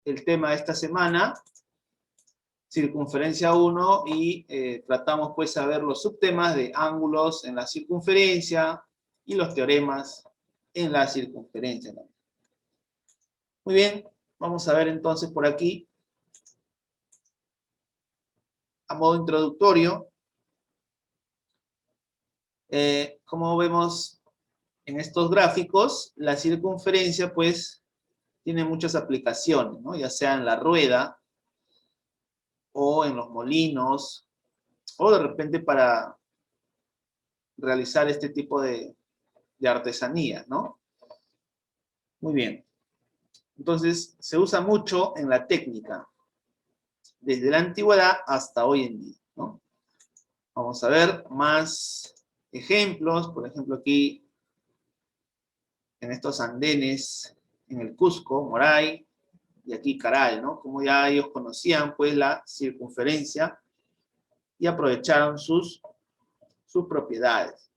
el tema de esta semana, circunferencia 1, y tratamos pues a ver los subtemas de ángulos en la circunferencia y los teoremas en la circunferencia. Muy bien, vamos a ver entonces por aquí, a modo introductorio, como vemos en estos gráficos, la circunferencia pues tiene muchas aplicaciones, ¿no? Ya sea en la rueda, o en los molinos, o de repente para realizar este tipo de artesanía, ¿no? Muy bien. Entonces, se usa mucho en la técnica, desde la antigüedad hasta hoy en día, ¿no? Vamos a ver más ejemplos, por ejemplo aquí, en estos andenes, en el Cusco, Moray, y aquí Caral, ¿no? Como ya ellos conocían, pues, la circunferencia y aprovecharon sus propiedades.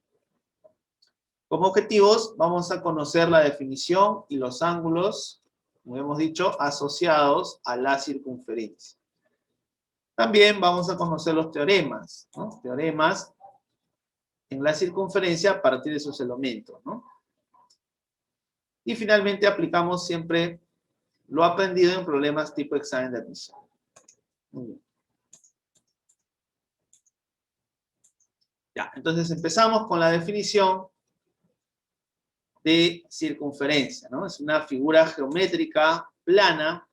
Como objetivos, vamos a conocer la definición y los ángulos, como hemos dicho, asociados a la circunferencia. También vamos a conocer los teoremas, ¿no? Teoremas en la circunferencia a partir de sus elementos, ¿no? Y finalmente aplicamos siempre lo aprendido en problemas tipo examen de admisión. Muy bien. Ya, entonces empezamos con la definición de circunferencia, ¿no? Es una figura geométrica plana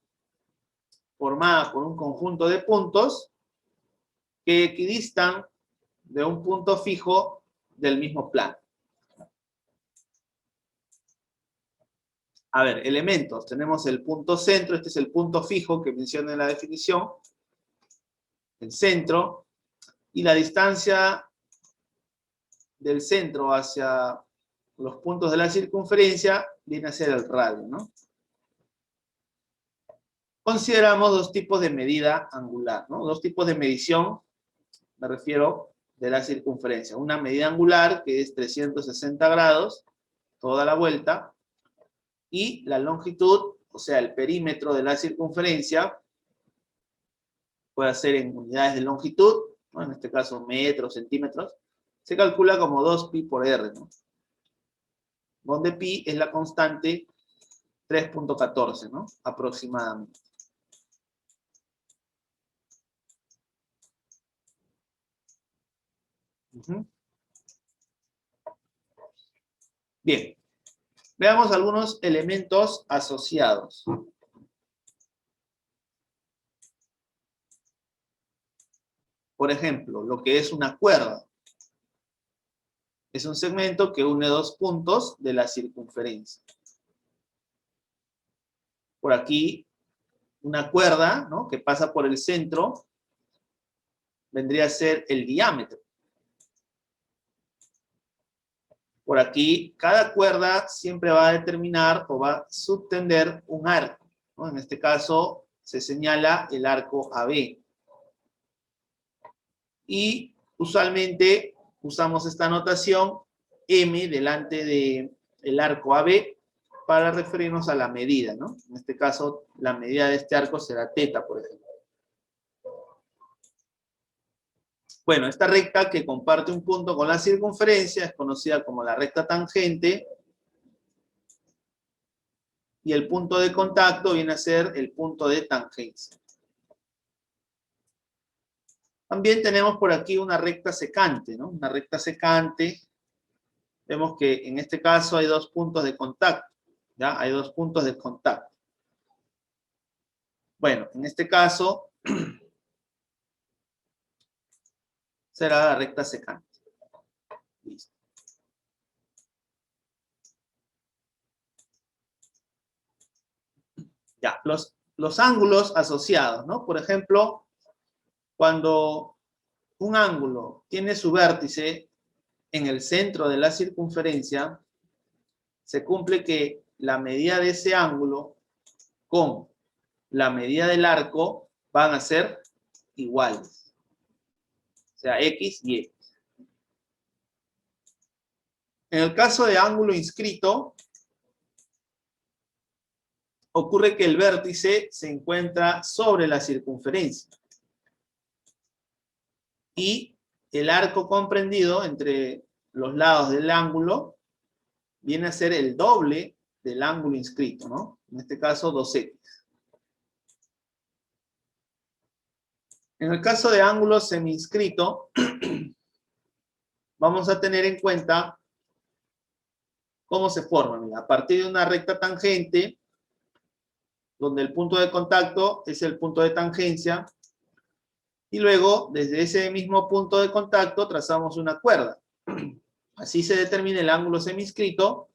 formada por un conjunto de puntos que equidistan de un punto fijo del mismo plano. A ver, elementos. Tenemos el punto centro, este es el punto fijo que menciona en la definición, el centro, y la distancia del centro hacia los puntos de la circunferencia viene a ser el radio, ¿no? Consideramos dos tipos de medida angular, ¿no? Dos tipos de medición, me refiero, de la circunferencia. Una medida angular, que es 360 grados, toda la vuelta, y la longitud, o sea, el perímetro de la circunferencia, puede ser en unidades de longitud, ¿no? En este caso metros, centímetros, se calcula como 2pi por r, ¿no? Donde pi es la constante 3.14, ¿no? Aproximadamente. Bien, veamos algunos elementos asociados. Por ejemplo, lo que es una cuerda. Es un segmento que une dos puntos de la circunferencia. Por aquí, una cuerda, ¿no?, que pasa por el centro, vendría a ser el diámetro. Por aquí, cada cuerda siempre va a determinar o va a subtender un arco, ¿no? En este caso, se señala el arco AB. Y usualmente usamos esta notación M delante del arco AB para referirnos a la medida, ¿no? En este caso, la medida de este arco será teta, por ejemplo. Bueno, esta recta que comparte un punto con la circunferencia es conocida como la recta tangente, y el punto de contacto viene a ser el punto de tangencia. También tenemos por aquí una recta secante, ¿no? Una recta secante, vemos que en este caso hay dos puntos de contacto, ¿ya? Hay dos puntos de contacto. Bueno, en este caso será la recta secante. Listo. Ya, los ángulos asociados, ¿no? Por ejemplo, cuando un ángulo tiene su vértice en el centro de la circunferencia, se cumple que la medida de ese ángulo con la medida del arco van a ser iguales. O sea, X y X. En el caso de ángulo inscrito, ocurre que el vértice se encuentra sobre la circunferencia. Y el arco comprendido entre los lados del ángulo viene a ser el doble del ángulo inscrito, ¿no? En este caso, 2x. En el caso de ángulo semiinscrito, vamos a tener en cuenta cómo se forma. Mira, a partir de una recta tangente, donde el punto de contacto es el punto de tangencia, y luego, desde ese mismo punto de contacto, trazamos una cuerda. Así se determina el ángulo semiinscrito,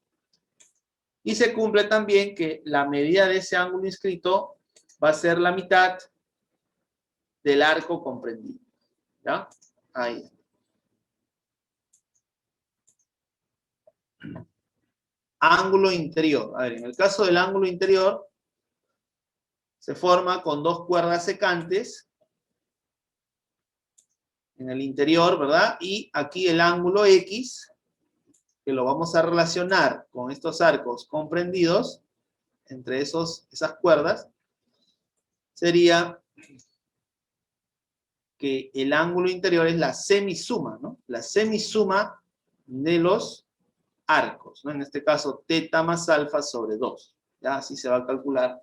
y se cumple también que la medida de ese ángulo inscrito va a ser la mitad del arco comprendido. ¿Ya? Ahí. Ángulo interior. A ver, en el caso del ángulo interior, se forma con dos cuerdas secantes en el interior, ¿verdad? Y aquí el ángulo X, que lo vamos a relacionar con estos arcos comprendidos, entre esas cuerdas, sería que el ángulo interior es la semisuma, ¿no? La semisuma de los arcos, ¿no? En este caso, teta más alfa sobre 2. ¿Ya? Así se va a calcular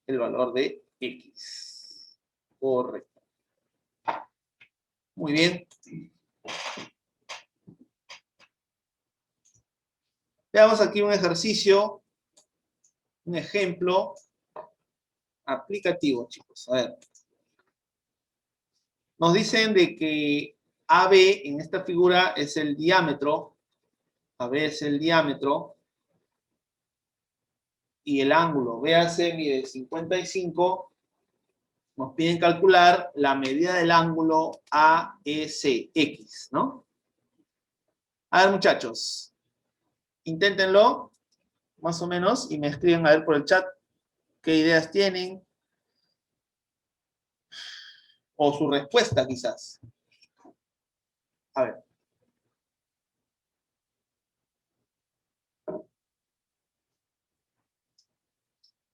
el valor de X. Correcto. Muy bien. Veamos aquí un ejercicio, un ejemplo aplicativo, chicos. A ver. Nos dicen de que AB en esta figura es el diámetro. AB es el diámetro. Y el ángulo BAC mide 55. Nos piden calcular la medida del ángulo AECX, ¿no? A ver, muchachos. Inténtenlo, más o menos, y me escriben a ver por el chat qué ideas tienen. O su respuesta, quizás. A ver.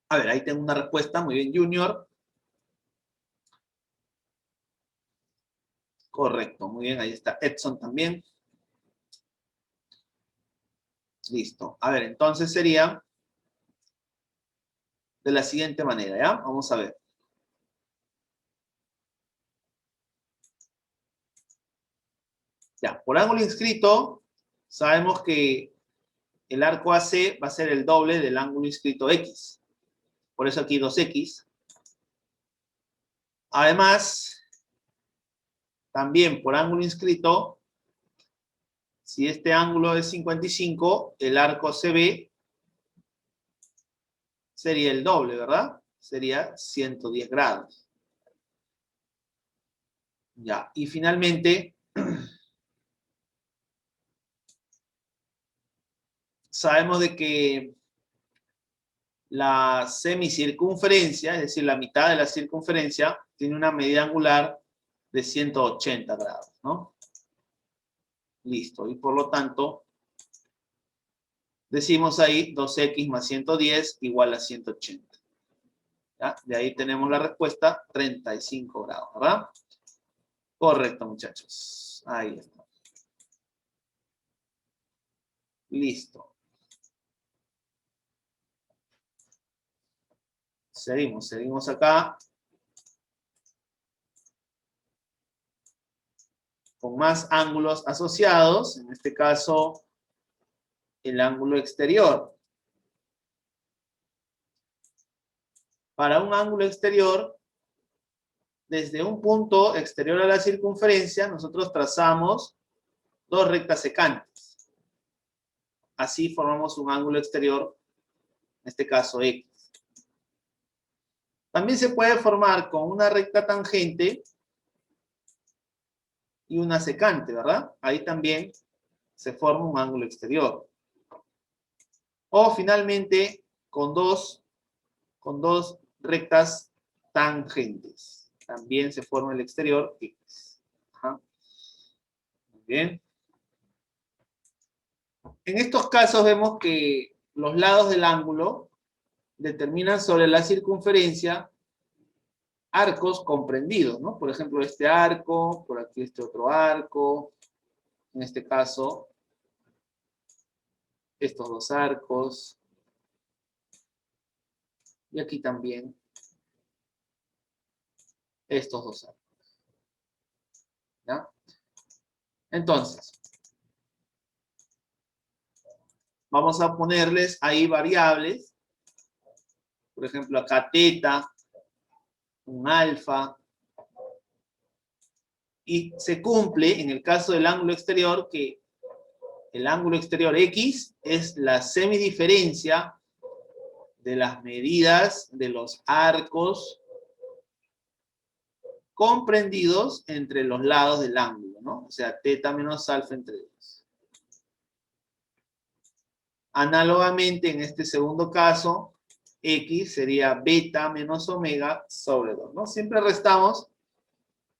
A ver, ahí tengo una respuesta. Muy bien, Junior. Correcto, muy bien. Ahí está Edson también. Listo. A ver, entonces sería de la siguiente manera, ¿ya? Vamos a ver. Ya, por ángulo inscrito, sabemos que el arco AC va a ser el doble del ángulo inscrito X. Por eso aquí 2X. Además, también por ángulo inscrito, si este ángulo es 55, el arco CB sería el doble, ¿verdad? Sería 110 grados. Ya, y finalmente, sabemos de que la semicircunferencia, es decir, la mitad de la circunferencia, tiene una medida angular de 180 grados, ¿no? Listo, y por lo tanto, decimos ahí 2x más 110 igual a 180. ¿Ya? De ahí tenemos la respuesta, 35 grados, ¿verdad? Correcto, muchachos. Ahí está. Listo. Seguimos acá. Con más ángulos asociados, en este caso, el ángulo exterior. Para un ángulo exterior, desde un punto exterior a la circunferencia, nosotros trazamos dos rectas secantes. Así formamos un ángulo exterior, en este caso X. También se puede formar con una recta tangente y una secante, ¿verdad? Ahí también se forma un ángulo exterior. O finalmente con dos rectas tangentes. También se forma el exterior X. Ajá. Muy bien. En estos casos vemos que los lados del ángulo determinan sobre la circunferencia arcos comprendidos, ¿no? Por ejemplo, este arco, por aquí este otro arco, en este caso, estos dos arcos, y aquí también estos dos arcos, ¿ya? Entonces, vamos a ponerles ahí variables, por ejemplo, acá teta, un alfa, y se cumple en el caso del ángulo exterior que el ángulo exterior X es la semidiferencia de las medidas de los arcos comprendidos entre los lados del ángulo, ¿no? O sea, teta menos alfa entre 2. Análogamente, en este segundo caso, X sería beta menos omega sobre 2, ¿no? Siempre restamos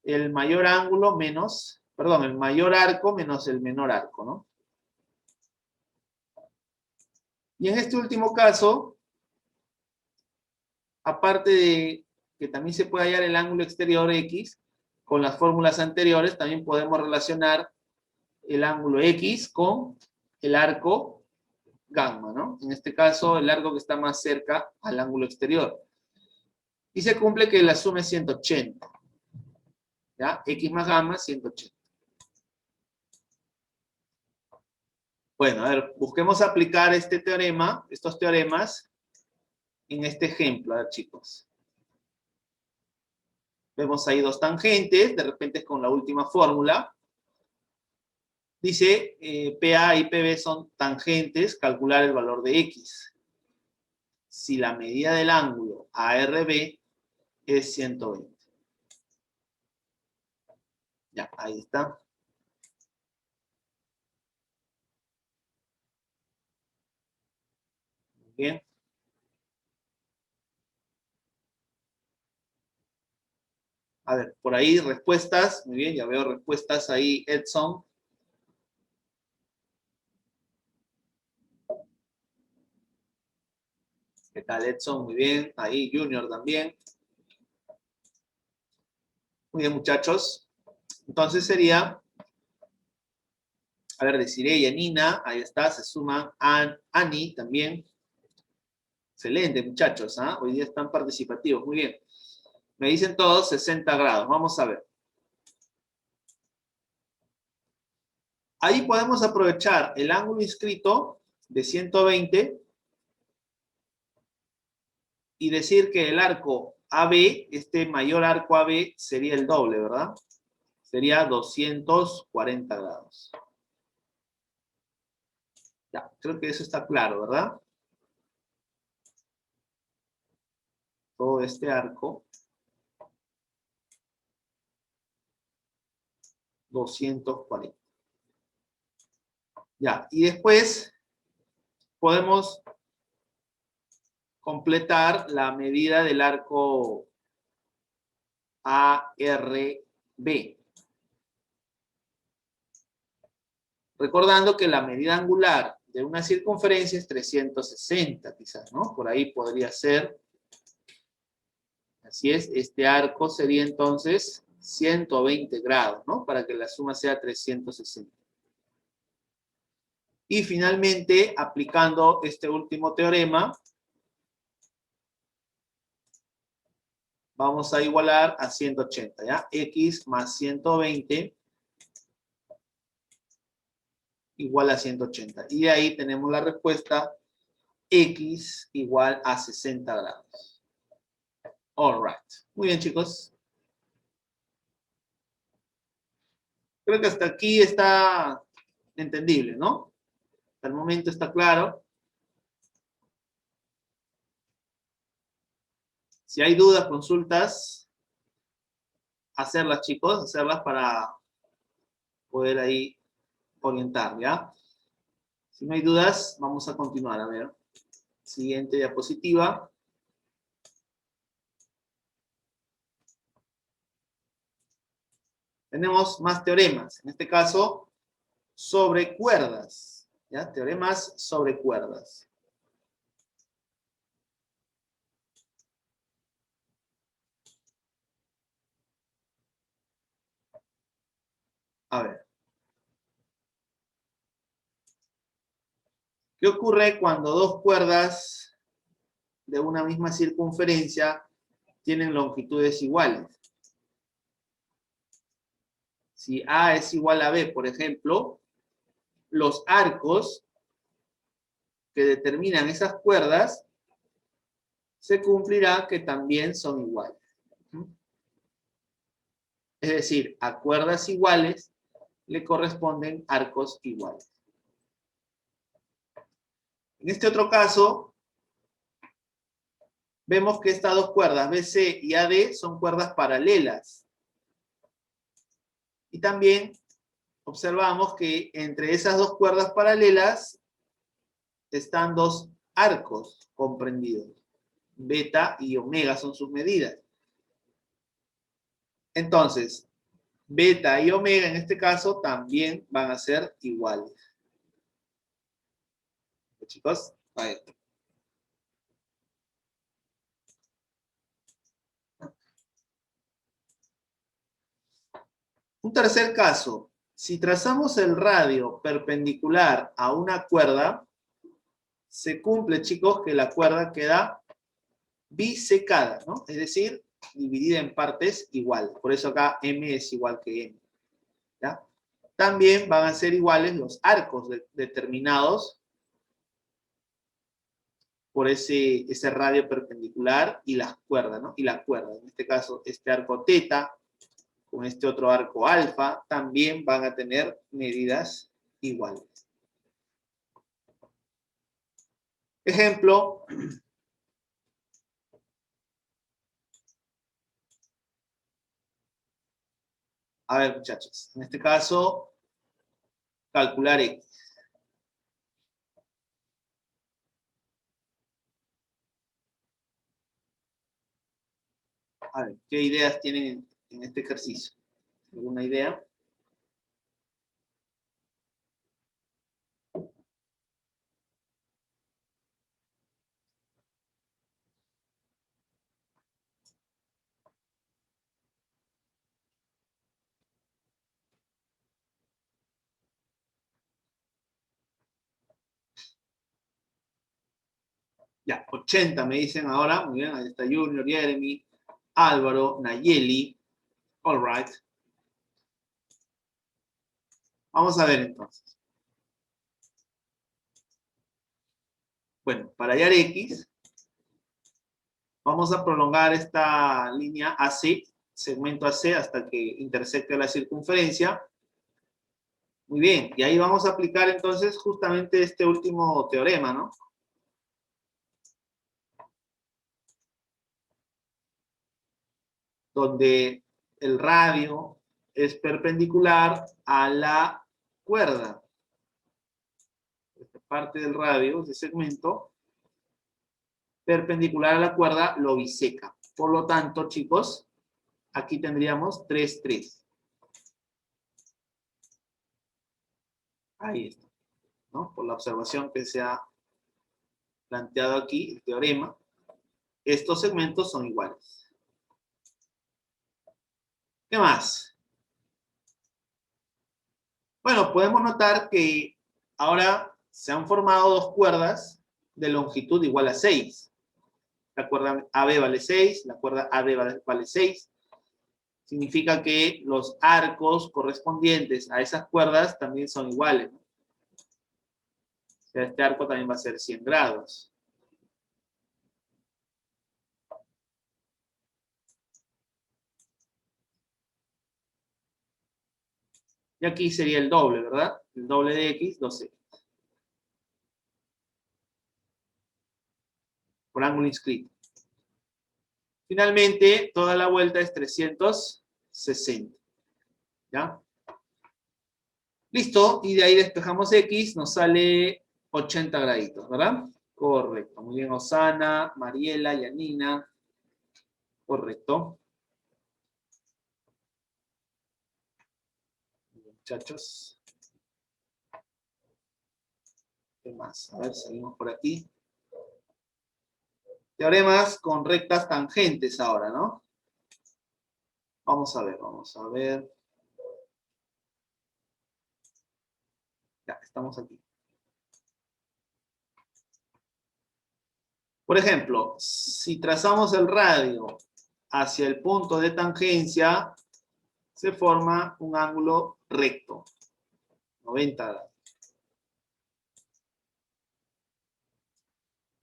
el mayor ángulo menos, perdón, el mayor arco menos el menor arco, ¿no? Y en este último caso, aparte de que también se puede hallar el ángulo exterior X, con las fórmulas anteriores también podemos relacionar el ángulo X con el arco gamma, ¿no? En este caso, el arco que está más cerca al ángulo exterior. Y se cumple que la suma es 180. ¿Ya? X más gamma, 180. Bueno, a ver, busquemos aplicar este teorema, estos teoremas, en este ejemplo, a ver, chicos. Vemos ahí dos tangentes, de repente con la última fórmula. Dice, PA y PB son tangentes, calcular el valor de X. Si la medida del ángulo ARB es 120. Ya, ahí está. Bien. A ver, por ahí respuestas. Muy bien, ya veo respuestas ahí, Edson. ¿Qué tal, Edson? Muy bien. Ahí, Junior también. Muy bien, muchachos. Entonces sería, a ver, deciré Yanina, ahí está, se suman Ani también. Excelente, muchachos, ¿ah? Hoy día están participativos, muy bien. Me dicen todos 60 grados, vamos a ver. Ahí podemos aprovechar el ángulo inscrito de 120 y decir que el arco AB, este mayor arco AB, sería el doble, ¿verdad? Sería 240 grados. Ya, creo que eso está claro, ¿verdad? Todo este arco, 240. Ya, y después podemos completar la medida del arco ARB. Recordando que la medida angular de una circunferencia es 360, quizás, ¿no? Por ahí podría ser. Así es, este arco sería entonces 120 grados, ¿no? Para que la suma sea 360. Y finalmente, aplicando este último teorema, vamos a igualar a 180, ¿ya? X más 120 igual a 180. Y de ahí tenemos la respuesta X igual a 60 grados. All right. Muy bien, chicos. Creo que hasta aquí está entendible, ¿no? Hasta el momento está claro. Si hay dudas, consultas, hacerlas, chicos, hacerlas para poder ahí orientar, ¿ya? Si no hay dudas, vamos a continuar. A ver, siguiente diapositiva. Tenemos más teoremas, en este caso, sobre cuerdas, ¿ya? Teoremas sobre cuerdas. A ver. ¿Qué ocurre cuando dos cuerdas de una misma circunferencia tienen longitudes iguales? Si A es igual a B, por ejemplo, los arcos que determinan esas cuerdas se cumplirá que también son iguales. Es decir, a cuerdas iguales le corresponden arcos iguales. En este otro caso, vemos que estas dos cuerdas, BC y AD, son cuerdas paralelas. Y también observamos que entre esas dos cuerdas paralelas están dos arcos comprendidos. Beta y omega son sus medidas. Entonces, beta y omega en este caso también van a ser iguales. Chicos, ahí. Un tercer caso, si trazamos el radio perpendicular a una cuerda, se cumple, chicos, que la cuerda queda bisecada, ¿no? Es decir, dividida en partes iguales. Por eso acá M es igual que M. ¿Ya? También van a ser iguales los arcos determinados por ese radio perpendicular y las cuerdas, ¿no? Y la cuerda, en este caso, este arco teta con este otro arco alfa, también van a tener medidas iguales. Ejemplo, a ver muchachos, en este caso, calcular X. A ver, ¿qué ideas tienen en este ejercicio? ¿Alguna idea? Ya, 80 me dicen ahora. Muy bien, ahí está Junior, Jeremy, Álvaro, Nayeli. All right. Vamos a ver entonces. Bueno, para hallar X, vamos a prolongar esta línea AC, segmento AC, hasta que intersecte la circunferencia. Muy bien, y ahí vamos a aplicar entonces justamente este último teorema, ¿no? Donde el radio es perpendicular a la cuerda. Esta parte del radio, ese segmento, perpendicular a la cuerda, lo biseca. Por lo tanto, chicos, aquí tendríamos 3, 3. Ahí está, ¿no? Por la observación que se ha planteado aquí, el teorema, estos segmentos son iguales. ¿Qué más? Bueno, podemos notar que ahora se han formado dos cuerdas de longitud igual a 6. La cuerda AB vale 6, la cuerda AD vale 6. Significa que los arcos correspondientes a esas cuerdas también son iguales, ¿no? O sea, este arco también va a ser 100 grados. Y aquí sería el doble, ¿verdad? El doble de X, 2X. Por ángulo inscrito. Finalmente, toda la vuelta es 360. ¿Ya? Listo, y de ahí despejamos X, nos sale 80 graditos, ¿verdad? Correcto. Muy bien, Osana, Mariela, Yanina. Correcto. Muy bien, muchachos. ¿Qué más? A ver, seguimos por aquí. Teoremas con rectas tangentes ahora, ¿no? Vamos a ver, vamos a ver. Ya, estamos aquí. Por ejemplo, si trazamos el radio hacia el punto de tangencia, se forma un ángulo recto, 90 grados.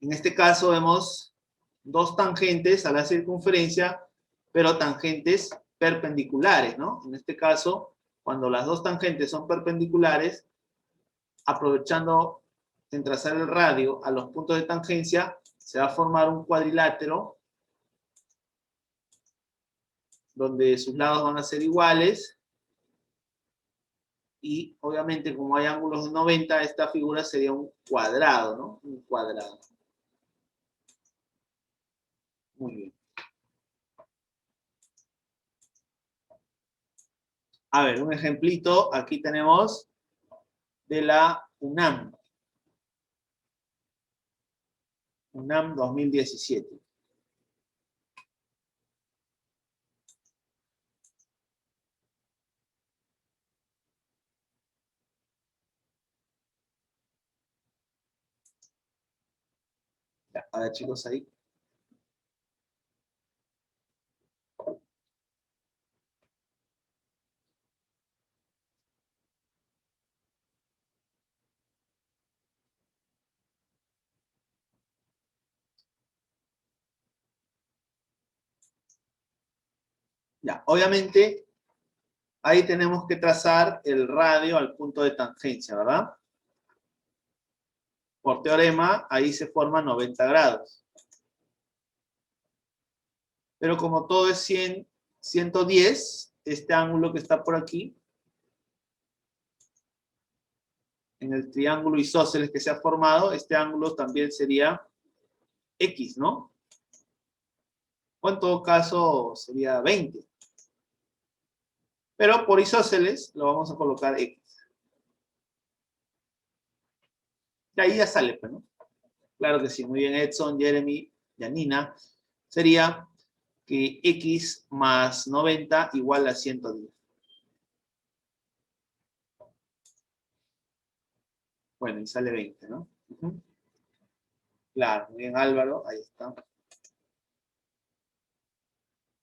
En este caso vemos dos tangentes a la circunferencia, pero tangentes perpendiculares, ¿no? En este caso, cuando las dos tangentes son perpendiculares, aprovechando en trazar el radio a los puntos de tangencia, se va a formar un cuadrilátero donde sus lados van a ser iguales y obviamente como hay ángulos de 90, esta figura sería un cuadrado, ¿no? Un cuadrado. Muy bien. A ver, un ejemplito, aquí tenemos de la UNAM. UNAM 2017. Ya, a ver, chicos, ahí. Ya, obviamente, ahí tenemos que trazar el radio al punto de tangencia, ¿verdad? Por teorema, ahí se forma 90 grados. Pero como todo es 100, 110, este ángulo que está por aquí, en el triángulo isósceles que se ha formado, este ángulo también sería X, ¿no? O en todo caso sería 20. Pero por isósceles lo vamos a colocar X. Y ahí ya sale, pues, ¿no? Claro que sí, muy bien, Edson, Jeremy, Janina. Sería que X más 90 igual a 110. Bueno, y sale 20, ¿no? Claro, muy bien, Álvaro, ahí está.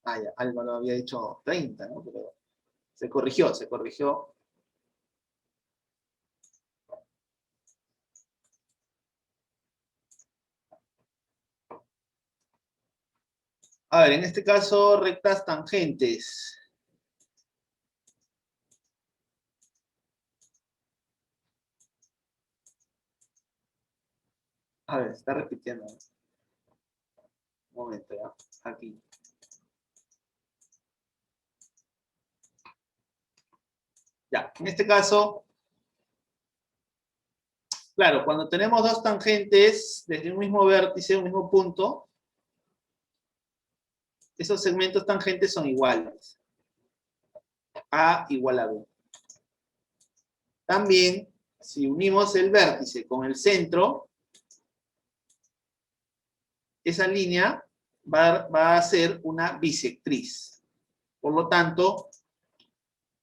Ah, ya, Álvaro había dicho 30, ¿no? Pero se corrigió, se corrigió. A ver, en este caso, rectas tangentes. A ver, está repitiendo. Un momento, ¿ya? Aquí. Ya, en este caso, claro, cuando tenemos dos tangentes desde un mismo vértice, un mismo punto, esos segmentos tangentes son iguales. A igual a B. También, si unimos el vértice con el centro, esa línea va a ser una bisectriz. Por lo tanto,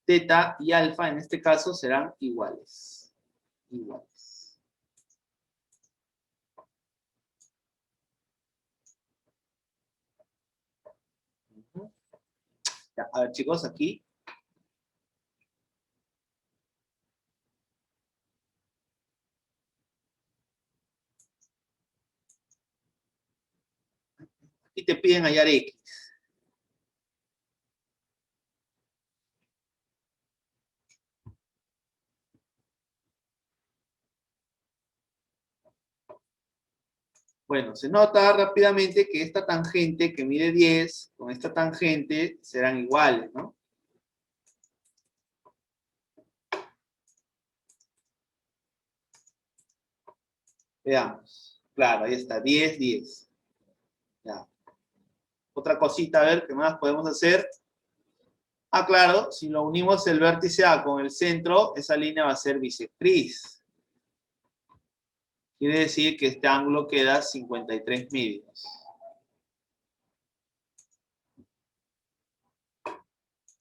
teta y alfa en este caso serán iguales. Iguales. Ya, a ver, chicos, aquí. Aquí te piden hallar X. Bueno, se nota rápidamente que esta tangente que mide 10 con esta tangente serán iguales, ¿no? Veamos. Claro, ahí está, 10, 10. Ya. Otra cosita, a ver, ¿qué más podemos hacer? Ah, claro, si lo unimos el vértice A con el centro, esa línea va a ser bisectriz. Quiere decir que este ángulo queda 53 medios.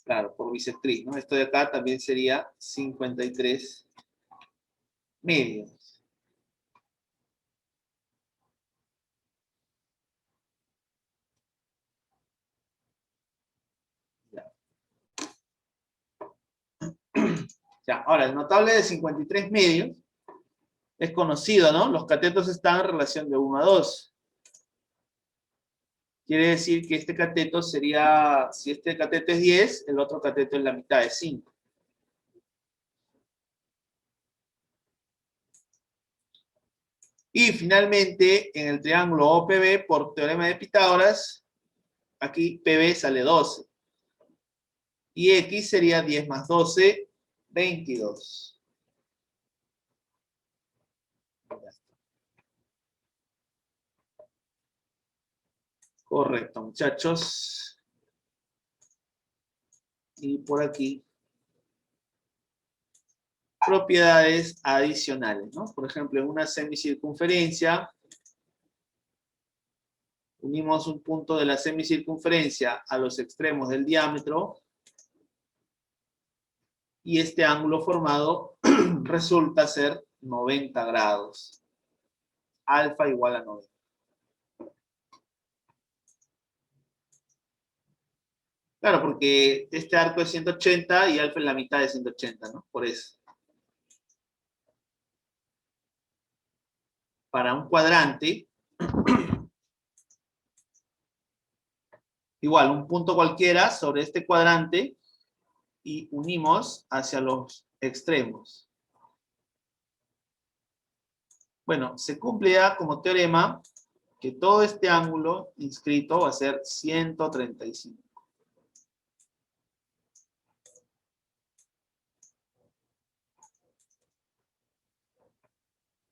Claro, por bisectriz, ¿no? Esto de acá también sería 53 medios. Ya. Ya, ahora, el notable de 53 medios es conocido, ¿no? Los catetos están en relación de 1 a 2. Quiere decir que este cateto sería, si este cateto es 10, el otro cateto es la mitad de 5. Y finalmente, en el triángulo OPB, por teorema de Pitágoras, aquí PB sale 12. Y X sería 10 más 12, 22. Correcto, muchachos. Y por aquí, propiedades adicionales, ¿no? Por ejemplo, en una semicircunferencia, unimos un punto de la semicircunferencia a los extremos del diámetro y este ángulo formado resulta ser 90 grados. Alfa igual a 90. Claro, porque este arco es 180 y alfa es la mitad de 180, ¿no? Por eso. Para un cuadrante, igual, un punto cualquiera sobre este cuadrante y unimos hacia los extremos. Bueno, se cumple ya como teorema que todo este ángulo inscrito va a ser 135.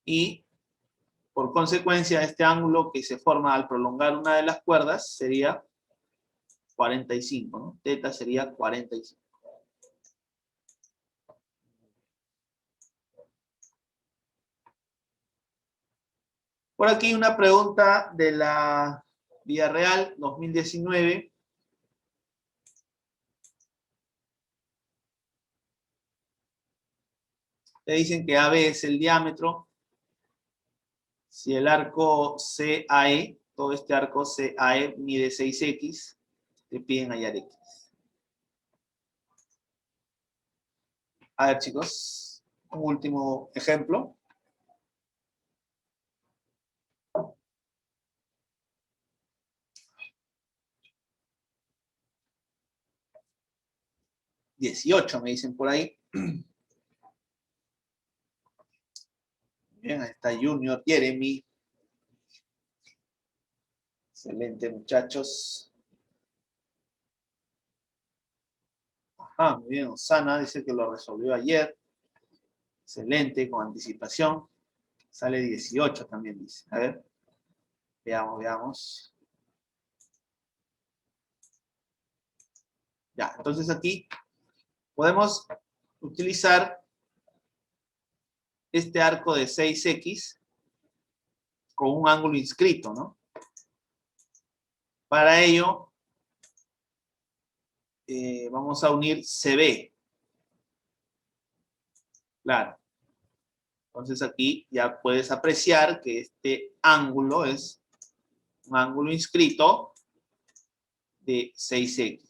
Y por consecuencia, este ángulo que se forma al prolongar una de las cuerdas sería 45, ¿no? Teta sería 45. Por aquí una pregunta de la Vía Real 2019. Le dicen que AB es el diámetro. Si el arco CAE, todo este arco CAE mide 6X, te piden hallar X. A ver, chicos, un último ejemplo. $18 me dicen por ahí. Bien, ahí está Junior Jeremy. Excelente, muchachos. Ajá, muy bien. Osana dice que lo resolvió ayer. Excelente, con anticipación. Sale 18 también, dice. A ver. Veamos, veamos. Ya, entonces aquí podemos utilizar este arco de 6X con un ángulo inscrito, ¿no? Para ello, vamos a unir CB. Claro. Entonces aquí ya puedes apreciar que este ángulo es un ángulo inscrito de 6X.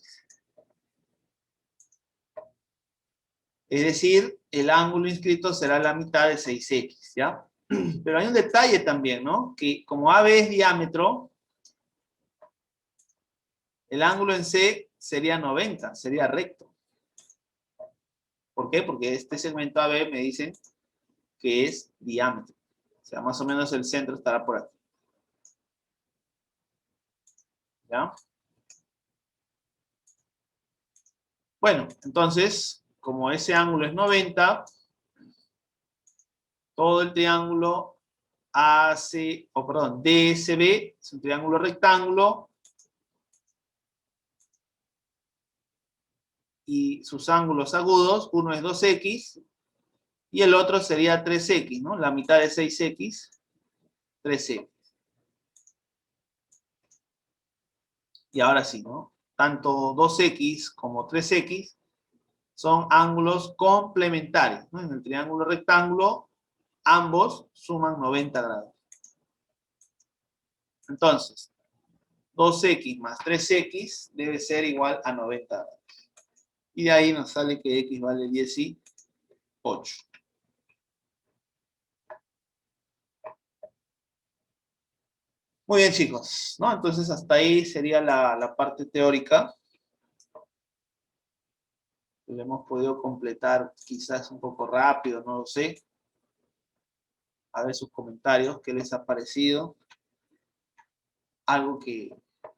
Es decir, el ángulo inscrito será la mitad de 6X, ¿ya? Pero hay un detalle también, ¿no? Que como AB es diámetro, el ángulo en C sería 90, sería recto. ¿Por qué? Porque este segmento AB me dicen que es diámetro. O sea, más o menos el centro estará por aquí. ¿Ya? Bueno, entonces, como ese ángulo es 90, todo el triángulo DSB es un triángulo rectángulo y sus ángulos agudos, uno es 2X y el otro sería 3X, ¿no? La mitad de 6X, 3X. Y ahora sí, ¿no? Tanto 2X como 3X son ángulos complementarios, ¿no? En el triángulo rectángulo ambos suman 90 grados. Entonces, 2x más 3x debe ser igual a 90 grados. Y de ahí nos sale que x vale 18. Muy bien, chicos, ¿no? Entonces, hasta ahí sería la parte teórica. Lo hemos podido completar quizás un poco rápido, no lo sé. A ver sus comentarios, qué les ha parecido. Algo que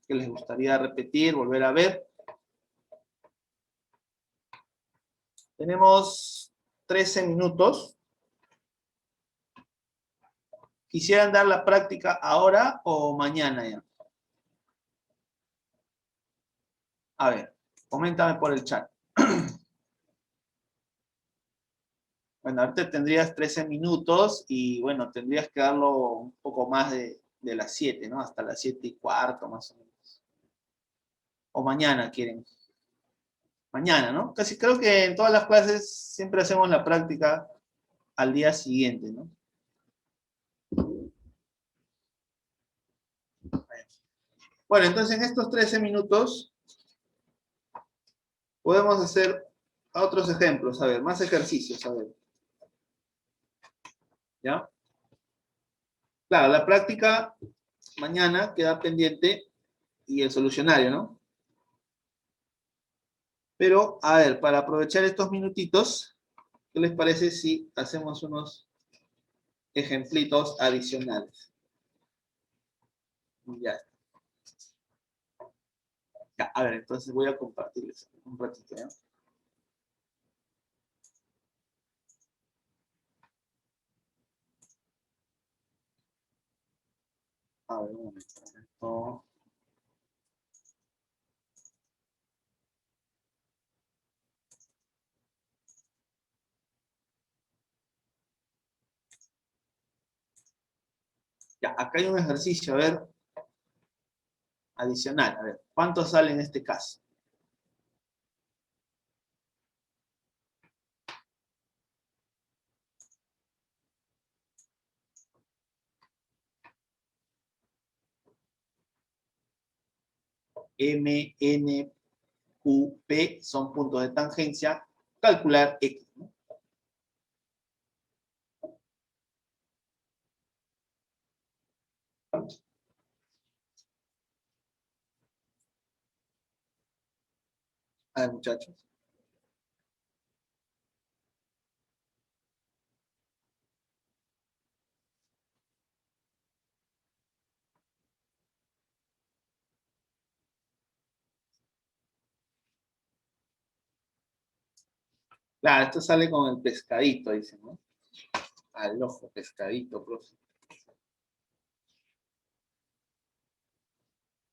les gustaría repetir, volver a ver. Tenemos 13 minutos. ¿Quisieran dar la práctica ahora o mañana ya? A ver, coméntame por el chat. Bueno, ahorita tendrías 13 minutos y bueno, tendrías que darlo un poco más de las 7, ¿no? Hasta las 7:15 más o menos. O mañana quieren. Mañana, ¿no? Casi creo que en todas las clases siempre hacemos la práctica al día siguiente, ¿no? Bueno, entonces en estos 13 minutos podemos hacer otros ejemplos, a ver, más ejercicios, a ver. ¿Ya? Claro, la práctica mañana queda pendiente y el solucionario, ¿no? Pero, a ver, para aprovechar estos minutitos, ¿qué les parece si hacemos unos ejemplitos adicionales? Ya. Ya, a ver, entonces voy a compartirles un ratito, ¿ya? A ver, un momento. Ya, acá hay un ejercicio, a ver, adicional. A ver, ¿cuánto sale en este caso? M, N, Q, P son puntos de tangencia. Calcular X, ¿no? A ver, muchachos. Claro, esto sale con el pescadito, dicen, ¿no? Al ojo, pescadito, profe.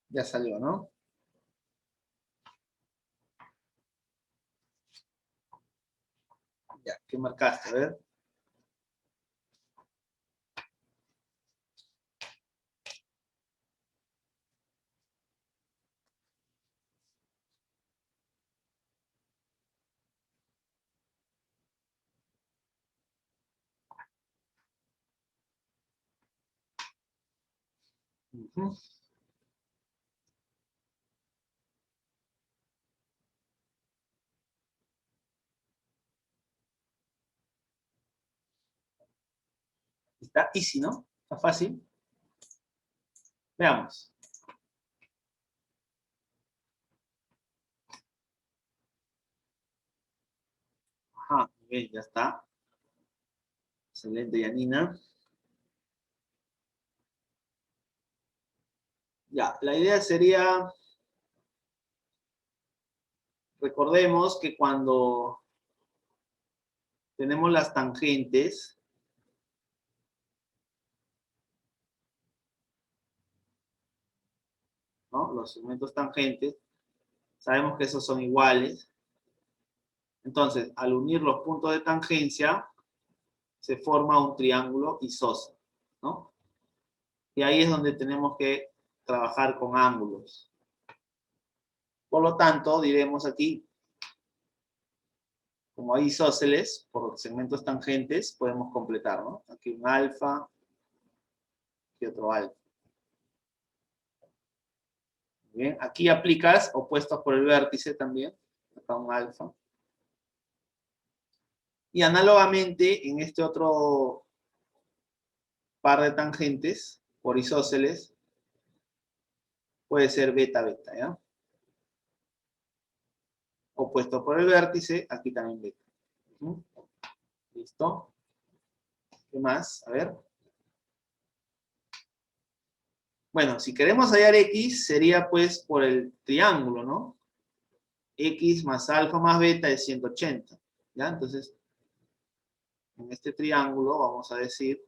Ya salió, ¿no? Ya, ¿qué marcaste? A ver. Uh-huh. Está easy, ¿no? Está fácil. Veamos. Ajá, bien, ya está. Excelente, Yanina. Ya, la idea sería, recordemos que cuando tenemos las tangentes, ¿no? Los segmentos tangentes, sabemos que esos son iguales. Entonces, al unir los puntos de tangencia, se forma un triángulo isósceles, ¿no? Y ahí es donde tenemos que trabajar con ángulos. Por lo tanto, diremos aquí como hay isósceles por segmentos tangentes, podemos completar, ¿no? Aquí un alfa y otro alfa. Bien, aquí aplicas opuestos por el vértice también, acá un alfa. Y análogamente, en este otro par de tangentes, por isósceles, puede ser beta, beta, ¿ya? Opuesto por el vértice, aquí también beta. ¿Listo? ¿Qué más? A ver. Bueno, si queremos hallar x, sería pues por el triángulo, ¿no? X más alfa más beta es 180, ¿ya? Entonces, en este triángulo vamos a decir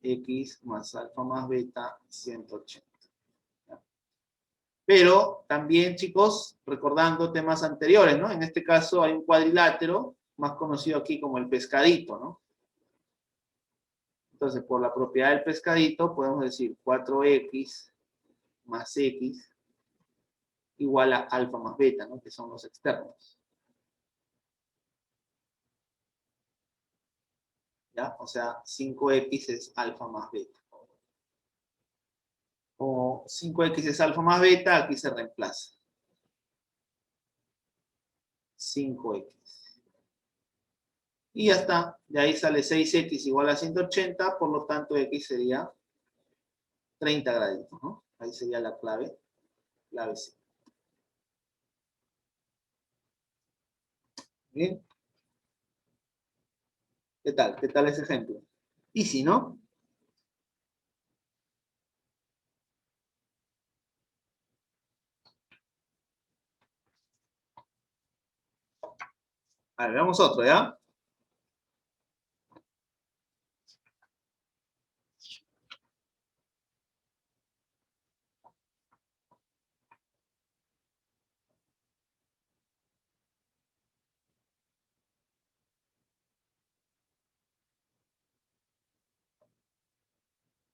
X más alfa más beta 180. ¿Ya? Pero también, chicos, recordando temas anteriores, ¿no? En este caso hay un cuadrilátero, más conocido aquí como el pescadito, ¿no? Entonces, por la propiedad del pescadito, podemos decir 4x más x igual a alfa más beta, ¿no? Que son los externos. ¿Ya? O sea, 5x es alfa más beta. O 5x es alfa más beta, aquí se reemplaza. 5x. Y ya está. De ahí sale 6x igual a 180, por lo tanto x sería 30 graditos, ¿no? Ahí sería la clave C. Bien. ¿Qué tal? ¿Qué tal ese ejemplo? Y si no, a ver, veamos otro, ¿ya?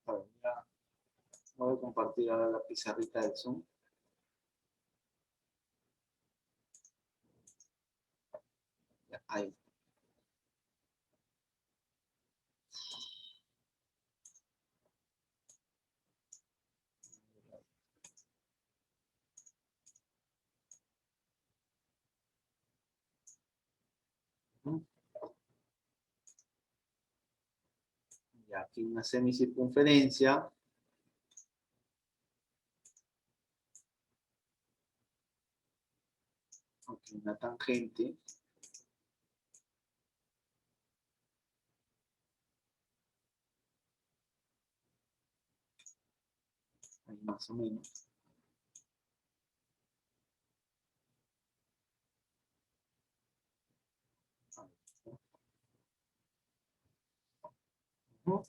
A ver, ya voy a compartir ahora la pizarrita del Zoom. Ya, ahí. Y aquí una semicircunferencia. Aquí una tangente. Ahí más o menos.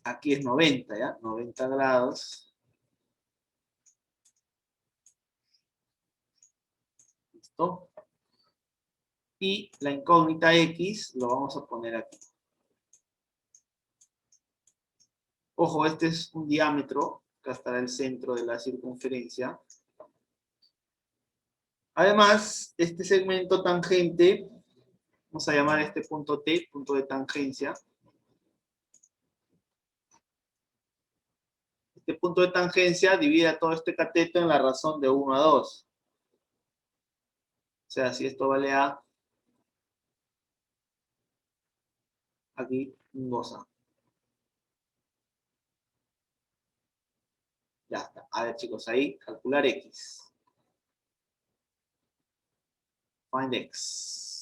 Aquí es 90, ¿ya? 90 grados. ¿Listo? Y la incógnita X lo vamos a poner aquí. Ojo, este es un diámetro, acá estará el centro de la circunferencia. Además, este segmento tangente, vamos a llamar este punto T, punto de tangencia. Este punto de tangencia divide a todo este cateto en la razón de 1 a 2. O sea, si esto vale A, aquí un 2A. Ya está. A ver, chicos, ahí calcular X. Find X.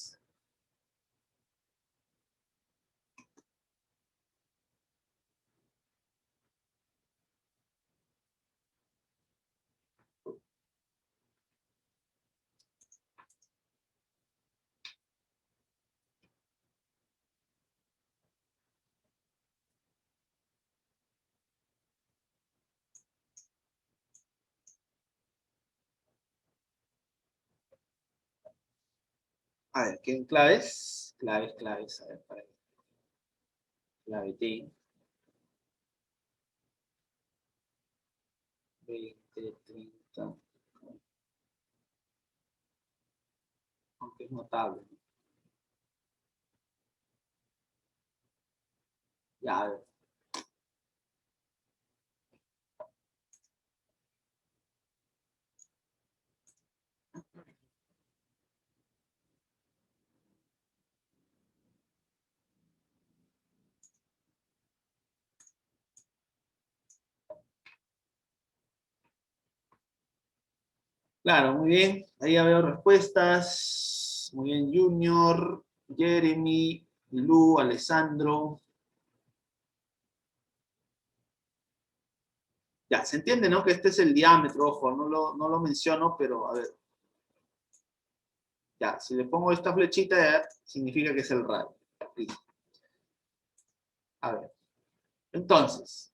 A ver, ¿quieren claves? Claves, claves. A ver, para ahí. Clave T. 20, 30. Ok. Es notable. Ya, a ver. Claro, muy bien. Ahí ya veo respuestas. Muy bien, Junior, Jeremy, Lu, Alessandro. Ya, se entiende, ¿no? Que este es el diámetro, ojo, no lo menciono, pero a ver. Ya, si le pongo esta flechita, ya significa que es el radio. Listo. A ver. Entonces,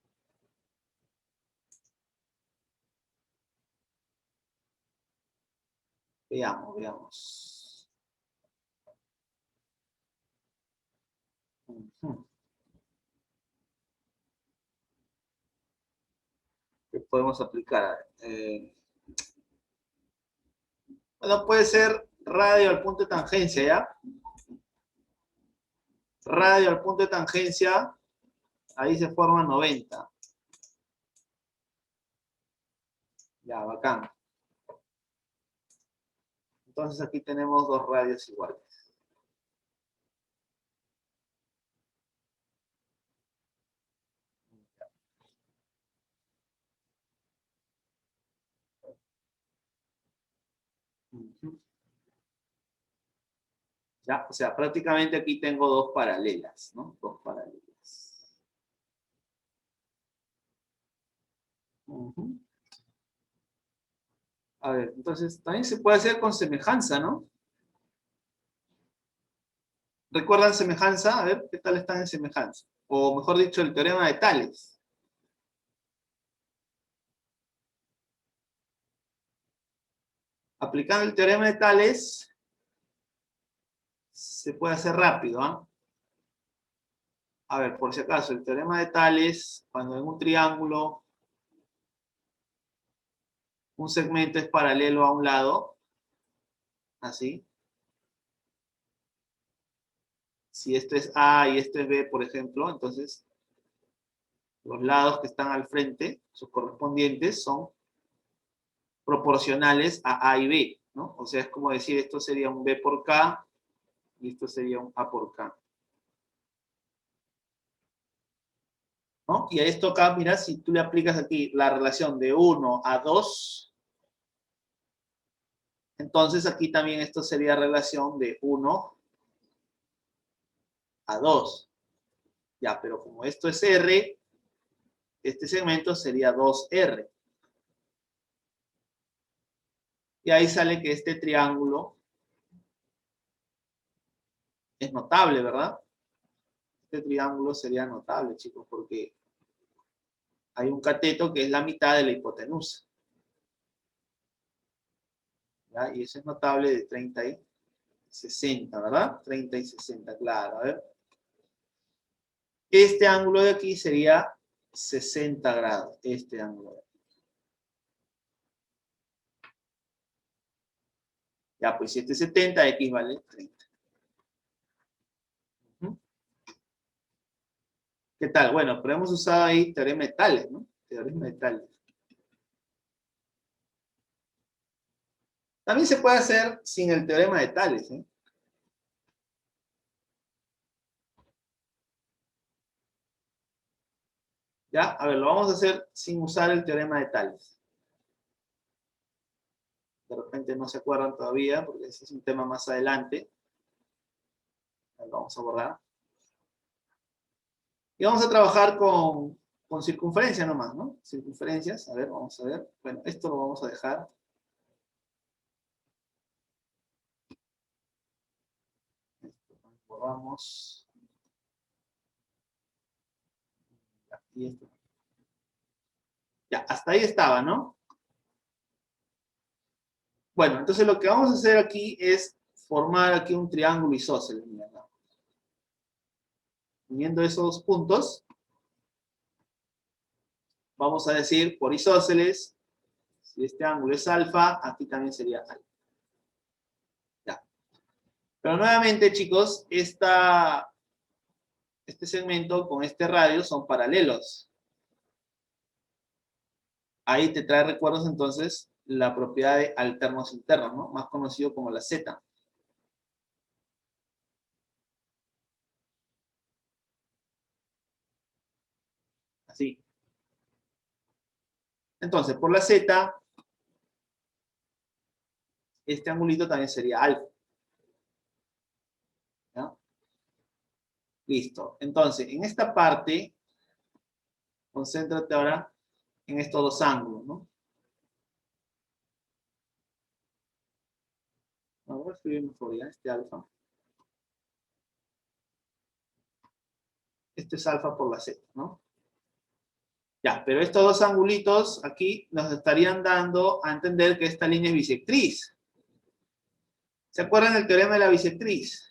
veamos. Ujú. ¿Qué podemos aplicar? Bueno, puede ser radio al punto de tangencia, ¿ya? Radio al punto de tangencia, ahí se forma 90. Ya, bacán. Entonces aquí tenemos dos radios iguales. Ujú. Ya, o sea, prácticamente aquí tengo dos paralelas, ¿no? Dos paralelas. Ujú. A ver, entonces también se puede hacer con semejanza, ¿no? ¿Recuerdan semejanza? A ver, ¿qué tal están en semejanza? O mejor dicho, el teorema de Tales. Aplicando el teorema de Tales, se puede hacer rápido, ¿ah? A ver, por si acaso, el teorema de Tales, cuando en un triángulo un segmento es paralelo a un lado, así. Si esto es A y esto es B, por ejemplo, entonces los lados que están al frente, sus correspondientes, son proporcionales a A y B, ¿no? O sea, es como decir, esto sería un B por K y esto sería un A por K, ¿no? Y a esto acá, mira, si tú le aplicas aquí la relación de 1 a 2, entonces aquí también esto sería relación de 1 a 2. Ya, pero como esto es R, este segmento sería 2R. Y ahí sale que este triángulo es notable, ¿verdad? Este triángulo sería notable, chicos, porque hay un cateto que es la mitad de la hipotenusa, ¿ya? Y eso es notable de 30 y 60, ¿verdad? 30 y 60, claro. A ver. Este ángulo de aquí sería 60 grados, este ángulo de aquí. Ya, pues si este es 70, X vale 30. ¿Mm? ¿Qué tal? Bueno, pero hemos usado ahí teorema de Tales, ¿no? Teorema de Tales. También se puede hacer sin el teorema de Tales, ¿eh? ¿Ya? A ver, lo vamos a hacer sin usar el teorema de Tales. De repente no se acuerdan todavía, porque ese es un tema más adelante. Lo vamos a borrar. Y vamos a trabajar con circunferencia nomás, ¿no? Circunferencias, a ver, vamos a ver. Bueno, esto lo vamos a dejar. Esto lo borramos. Y esto. Ya, hasta ahí estaba, ¿no? Bueno, entonces lo que vamos a hacer aquí es formar aquí un triángulo isósceles. Mira, ¿no? Uniendo esos dos puntos, vamos a decir por isósceles, si este ángulo es alfa, aquí también sería alfa. Ya. Pero nuevamente, chicos, este segmento con este radio son paralelos. Ahí te trae recuerdos entonces la propiedad de alternos internos, ¿no? Más conocido como la Z. Así. Entonces, por la Z, este angulito también sería alfa. ¿Ya? Listo. Entonces, en esta parte, concéntrate ahora en estos dos ángulos, ¿no? Vamos a escribir mejor ya este alfa. Este es alfa por la Z, ¿no? Ya, pero estos dos angulitos aquí nos estarían dando a entender que esta línea es bisectriz. ¿Se acuerdan del teorema de la bisectriz?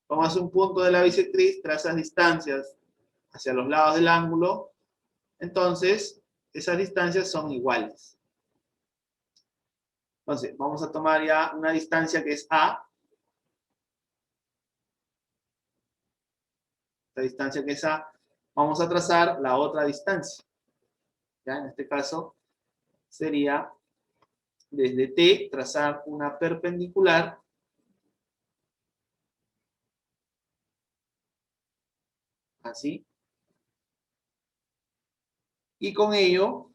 Tomas un punto de la bisectriz, trazas distancias hacia los lados del ángulo, entonces esas distancias son iguales. Entonces, vamos a tomar ya una distancia que es A. Esta distancia que es A, vamos a trazar la otra distancia. ¿Ya? En este caso sería desde T trazar una perpendicular así. Y con ello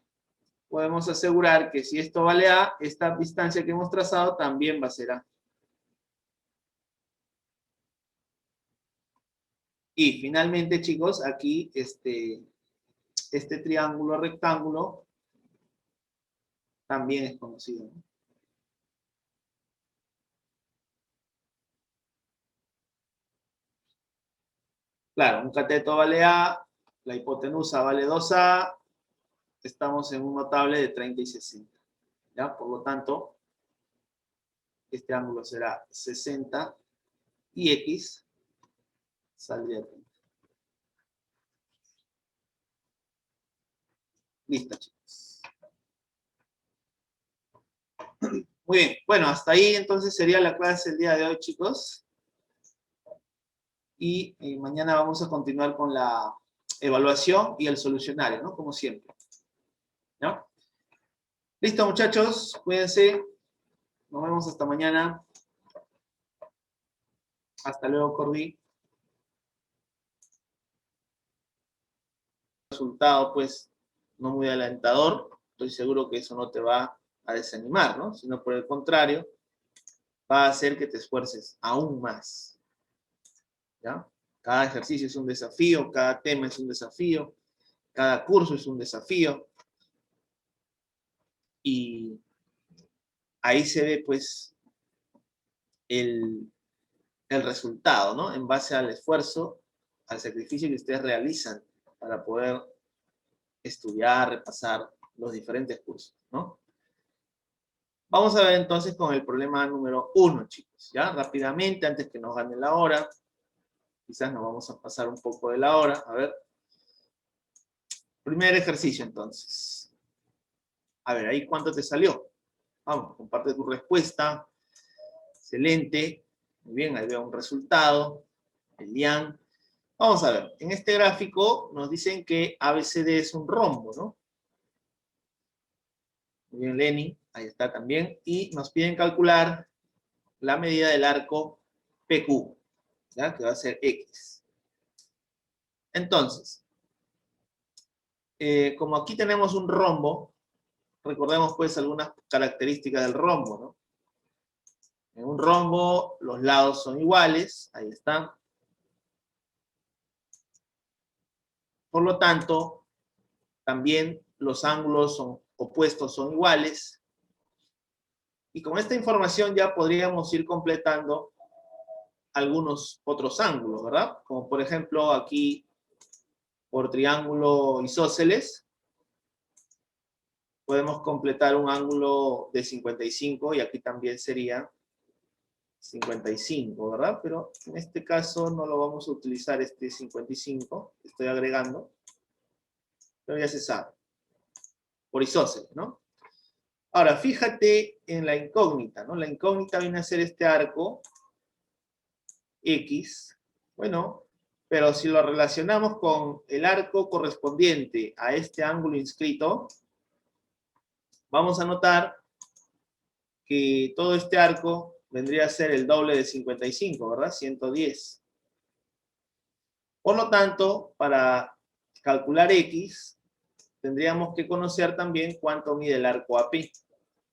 podemos asegurar que si esto vale A, esta distancia que hemos trazado también va a ser A. Y finalmente, chicos, aquí este triángulo rectángulo también es conocido, ¿no? Claro, un cateto vale A, la hipotenusa vale 2A, estamos en un notable de 30 y 60. ¿Ya? Por lo tanto, este ángulo será 60 y X saldría 30. Listo, chicos. Muy bien. Bueno, hasta ahí entonces sería la clase del día de hoy, chicos. Y mañana vamos a continuar con la evaluación y el solucionario, ¿no? Como siempre. ¿No? Listo, muchachos. Cuídense. Nos vemos hasta mañana. Hasta luego, Corby. Resultado, pues, no muy alentador. Estoy seguro que eso no te va a desanimar, ¿no? Sino por el contrario, va a hacer que te esfuerces aún más. ¿Ya? Cada ejercicio es un desafío, cada tema es un desafío, cada curso es un desafío. Y ahí se ve, pues, el resultado, ¿no? En base al esfuerzo, al sacrificio que ustedes realizan para poder estudiar, repasar los diferentes cursos, ¿no? Vamos a ver entonces con el problema número 1, chicos, ¿ya? Rápidamente, antes que nos gane la hora. Quizás nos vamos a pasar un poco de la hora. A ver. Primer ejercicio, entonces. A ver, ahí cuánto te salió. Vamos, comparte tu respuesta. Excelente. Muy bien, ahí veo un resultado. Elian. Vamos a ver. En este gráfico nos dicen que ABCD es un rombo, ¿no? Muy bien, Lenny. Ahí está también. Y nos piden calcular la medida del arco PQ, ¿ya? Que va a ser X. Entonces, como aquí tenemos un rombo, recordemos pues algunas características del rombo, ¿no? En un rombo los lados son iguales, ahí están. Por lo tanto, también los ángulos opuestos son iguales. Y con esta información ya podríamos ir completando algunos otros ángulos, ¿verdad? Como por ejemplo aquí por triángulo isósceles, podemos completar un ángulo de 55 y aquí también sería 55, ¿verdad? Pero en este caso no lo vamos a utilizar este 55, estoy agregando, pero ya se sabe. Por isósceles, ¿no? Ahora, fíjate en la incógnita, ¿no? La incógnita viene a ser este arco X. Bueno, pero si lo relacionamos con el arco correspondiente a este ángulo inscrito, vamos a notar que todo este arco vendría a ser el doble de 55, ¿verdad? 110. Por lo tanto, para calcular X, tendríamos que conocer también cuánto mide el arco AP.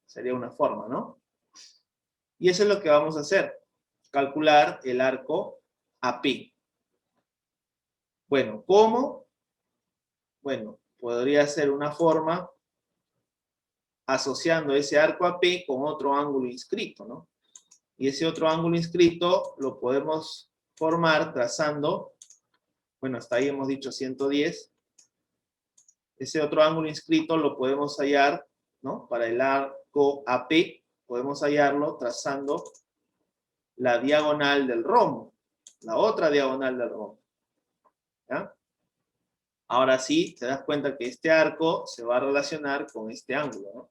Sería una forma, ¿no? Y eso es lo que vamos a hacer. Calcular el arco AP. Bueno, ¿cómo? Bueno, podría ser una forma asociando ese arco AP con otro ángulo inscrito, ¿no? Y ese otro ángulo inscrito lo podemos formar trazando, bueno, hasta ahí hemos dicho 110. Ese otro ángulo inscrito lo podemos hallar, ¿no? Para el arco AP, podemos hallarlo trazando la diagonal del rombo, la otra diagonal del rombo. ¿Ya? Ahora sí, te das cuenta que este arco se va a relacionar con este ángulo, ¿no?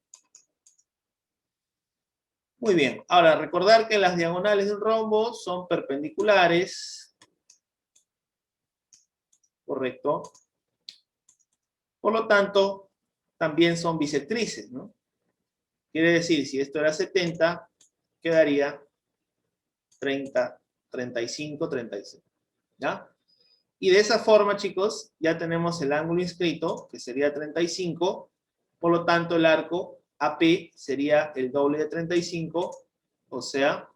Muy bien. Ahora, recordar que las diagonales de un rombo son perpendiculares. Correcto. Por lo tanto, también son bisectrices, ¿no? Quiere decir, si esto era 70, quedaría 30, 35, 36. ¿Ya? Y de esa forma, chicos, ya tenemos el ángulo inscrito, que sería 35. Por lo tanto, el arco AP sería el doble de 35, o sea,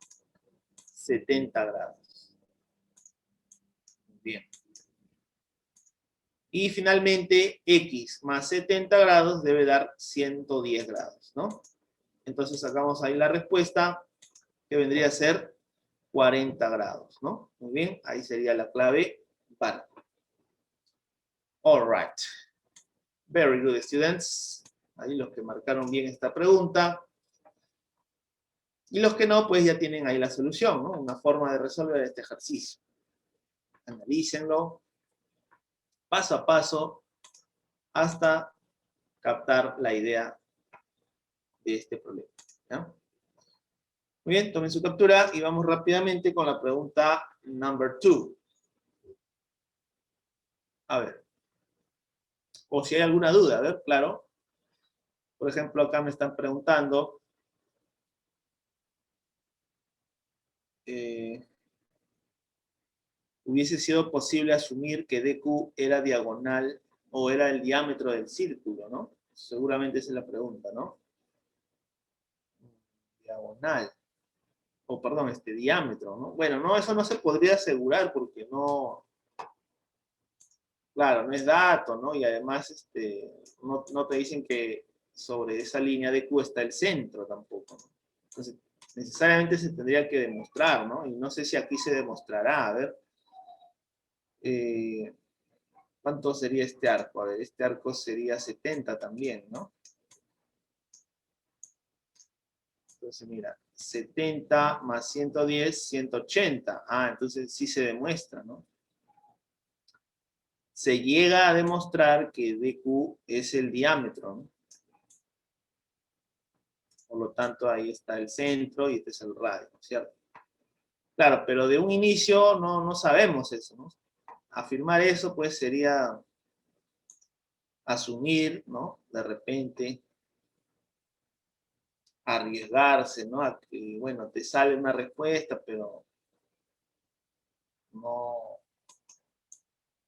70 grados. Bien. Y finalmente, X más 70 grados debe dar 110 grados, ¿no? Entonces sacamos ahí la respuesta, que vendría a ser 40 grados, ¿no? Muy bien, ahí sería la clave para. All right. Very good, students. Ahí los que marcaron bien esta pregunta. Y los que no, pues ya tienen ahí la solución, ¿no? Una forma de resolver este ejercicio. Analícenlo paso a paso hasta captar la idea de este problema. ¿Ya? Muy bien, tomen su captura y vamos rápidamente con la pregunta number 2. A ver. O si hay alguna duda, a ver, claro. Por ejemplo, acá me están preguntando hubiese sido posible asumir que DQ era diagonal o era el diámetro del círculo, ¿no? Seguramente esa es la pregunta, ¿no? Diagonal. O perdón, diámetro, ¿no? Bueno, no, eso no se podría asegurar porque no, claro, no es dato, ¿no? Y además, no te dicen que sobre esa línea de Q está el centro tampoco, ¿no? Entonces, necesariamente se tendría que demostrar, ¿no? Y no sé si aquí se demostrará, a ver. ¿Cuánto sería este arco? A ver, este arco sería 70 también, ¿no? Entonces, mira, 70 más 110, 180. Ah, entonces sí se demuestra, ¿no? Se llega a demostrar que DQ es el diámetro, ¿no? Por lo tanto, ahí está el centro y este es el radio, ¿cierto? Claro, pero de un inicio no sabemos eso, ¿no? Afirmar eso, pues, sería asumir, ¿no? De repente, arriesgarse, ¿no? A que, bueno, te sale una respuesta, pero no,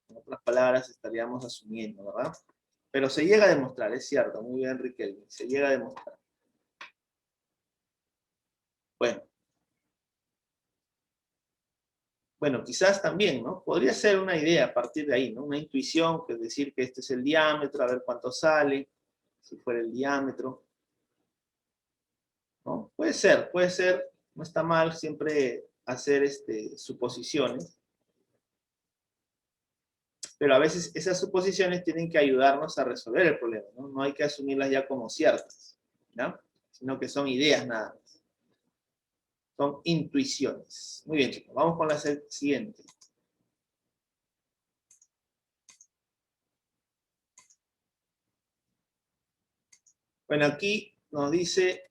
en otras palabras, estaríamos asumiendo, ¿verdad? Pero se llega a demostrar, es cierto, muy bien, Riquelme, se llega a demostrar. Bueno. Bueno, quizás también, ¿no? Podría ser una idea a partir de ahí, ¿no? Una intuición, que es decir que este es el diámetro, a ver cuánto sale, si fuera el diámetro, ¿no? Puede ser, no está mal siempre hacer suposiciones, pero a veces esas suposiciones tienen que ayudarnos a resolver el problema, ¿no? No hay que asumirlas ya como ciertas, ¿no? Sino que son ideas nada más. Son intuiciones. Muy bien, chicos, vamos con la siguiente. Bueno, aquí nos dice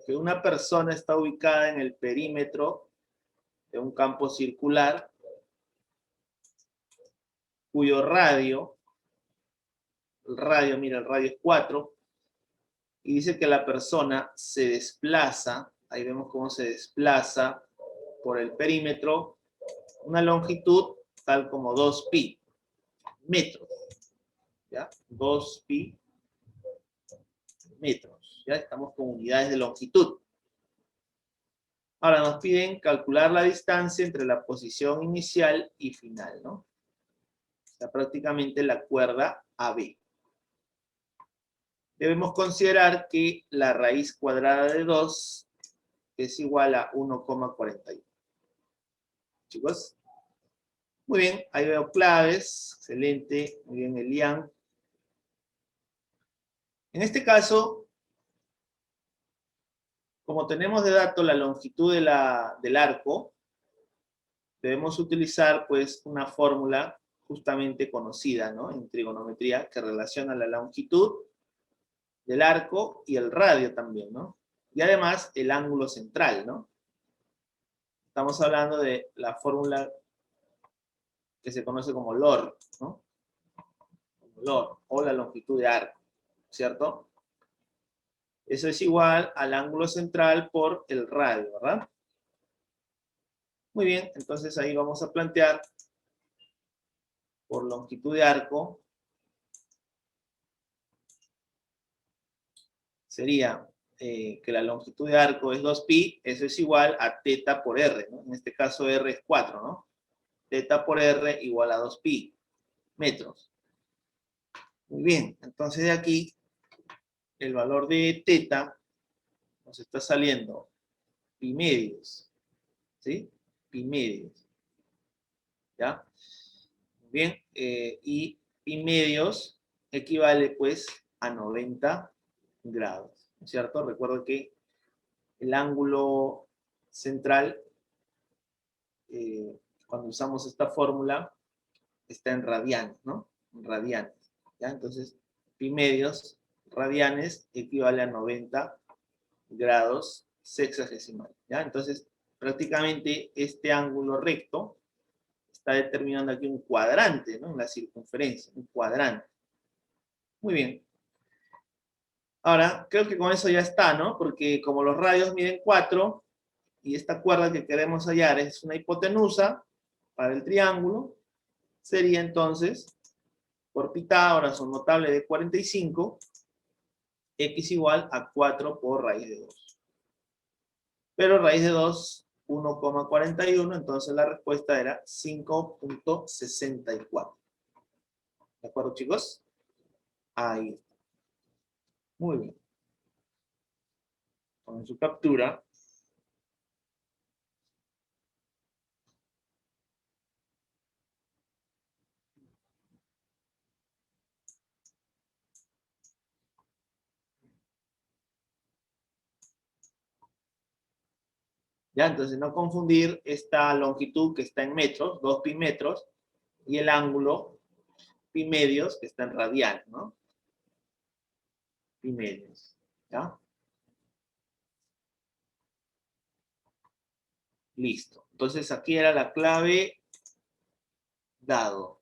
que una persona está ubicada en el perímetro de un campo circular cuyo radio, mira, el radio es 4, y dice que la persona se desplaza, ahí vemos cómo se desplaza por el perímetro, una longitud tal como 2pi metros, ¿ya? 2pi metros, ¿ya? Estamos con unidades de longitud. Ahora nos piden calcular la distancia entre la posición inicial y final, ¿no? O sea, prácticamente la cuerda AB. Debemos considerar que la raíz cuadrada de 2 es igual a 1,41. Chicos, muy bien, ahí veo claves, excelente, muy bien, Elian. En este caso, como tenemos de dato la longitud del arco, debemos utilizar pues una fórmula justamente conocida, ¿no? En trigonometría, que relaciona la longitud del arco y el radio también, ¿no? Y además el ángulo central, ¿no? Estamos hablando de la fórmula que se conoce como LOR, ¿no? Como LOR, o la longitud de arco, ¿cierto? Eso es igual al ángulo central por el radio, ¿verdad? Muy bien, entonces ahí vamos a plantear por longitud de arco, sería que la longitud de arco es 2pi, eso es igual a teta por r, ¿no? En este caso r es 4, ¿no? Teta por r igual a 2pi metros. Muy bien, entonces de aquí el valor de teta nos está saliendo pi medios, ¿sí? Pi medios, ¿ya? Muy bien, y pi medios equivale pues a 90 grados, ¿no es cierto? Recuerdo que el ángulo central, cuando usamos esta fórmula, está en radianes, ¿no? En radianes, ¿ya? Entonces, pi medios radianes equivale a 90 grados sexagesimales, ¿ya? Entonces, prácticamente este ángulo recto está determinando aquí un cuadrante, ¿no? En la circunferencia, un cuadrante. Muy bien. Ahora, creo que con eso ya está, ¿no? Porque como los radios miden 4, y esta cuerda que queremos hallar es una hipotenusa para el triángulo, sería entonces, por Pitágoras, un notable de 45, x igual a 4 por raíz de 2. Pero raíz de 2, 1,41, entonces la respuesta era 5,64. ¿De acuerdo, chicos? Ahí está. Muy bien. Con su captura. ¿Ya? Entonces no confundir esta longitud que está en metros, 2pi metros, y el ángulo pi medios que está en radianes, ¿no? Pi medios, ¿ya? Listo. Entonces aquí era la clave dado.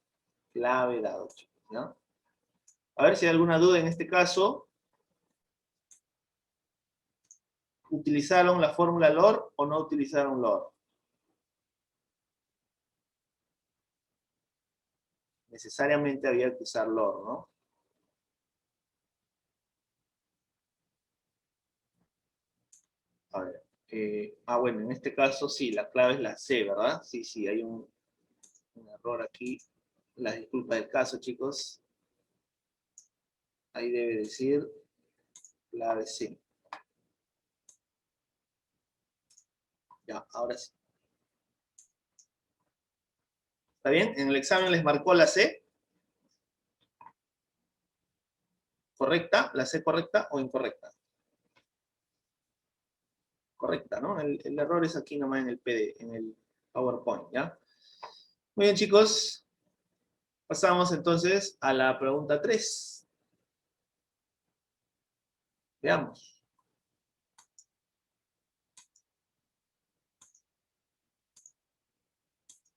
Clave dado, chicos, ¿no? A ver si hay alguna duda en este caso. ¿Utilizaron la fórmula LOR o no utilizaron LOR? Necesariamente había que usar LOR, ¿no? A ver. Bueno, en este caso sí, la clave es la C, ¿verdad? Sí, sí, hay un error aquí. Las disculpas del caso, chicos. Ahí debe decir clave C. Ya, ahora sí. ¿Está bien? En el examen les marcó la C. ¿Correcta? ¿La C correcta o incorrecta? Correcta, ¿no? El error es aquí nomás en el PD, en el PowerPoint, ¿ya? Muy bien, chicos. Pasamos entonces a la pregunta 3. Veamos.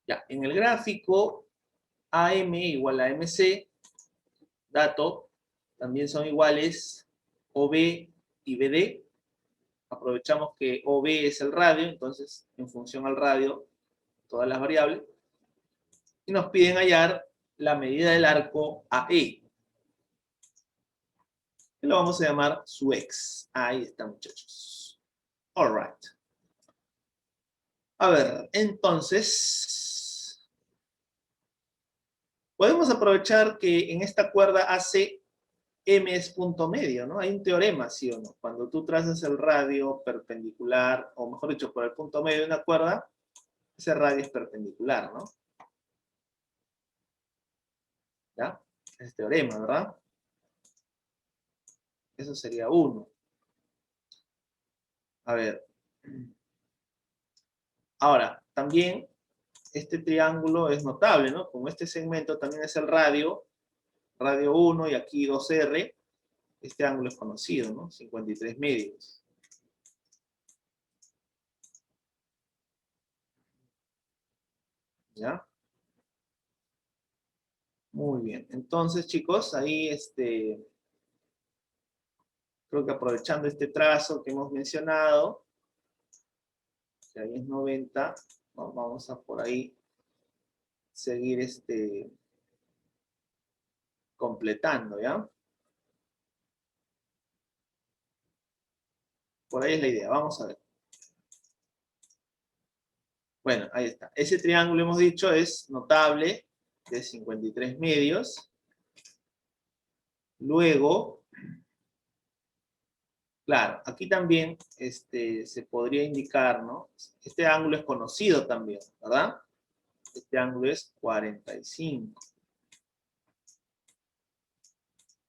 Ya, en el gráfico AM igual a MC, dato, también son iguales OB y BD. Aprovechamos que OB es el radio, entonces en función al radio, todas las variables. Y nos piden hallar la medida del arco AE. Y lo vamos a llamar su X. Ahí está, muchachos. All right. A ver, entonces, podemos aprovechar que en esta cuerda AC M es punto medio, ¿no? Hay un teorema, ¿sí o no? Cuando tú trazas el radio perpendicular, o mejor dicho, por el punto medio de una cuerda, ese radio es perpendicular, ¿no? ¿Ya? Es teorema, ¿verdad? Eso sería 1. A ver. Ahora, también este triángulo es notable, ¿no? Como este segmento también es el radio 1 y aquí 2R, este ángulo es conocido, ¿no? 53 medios. ¿Ya? Muy bien. Entonces, chicos, ahí creo que aprovechando este trazo que hemos mencionado, que ahí es 90, vamos a por ahí seguir completando, ¿ya? Por ahí es la idea, vamos a ver. Bueno, ahí está. Ese triángulo, hemos dicho, es notable, de 53 medios. Luego, claro, aquí también se podría indicar, ¿no? Este ángulo es conocido también, ¿verdad? Este ángulo es 45.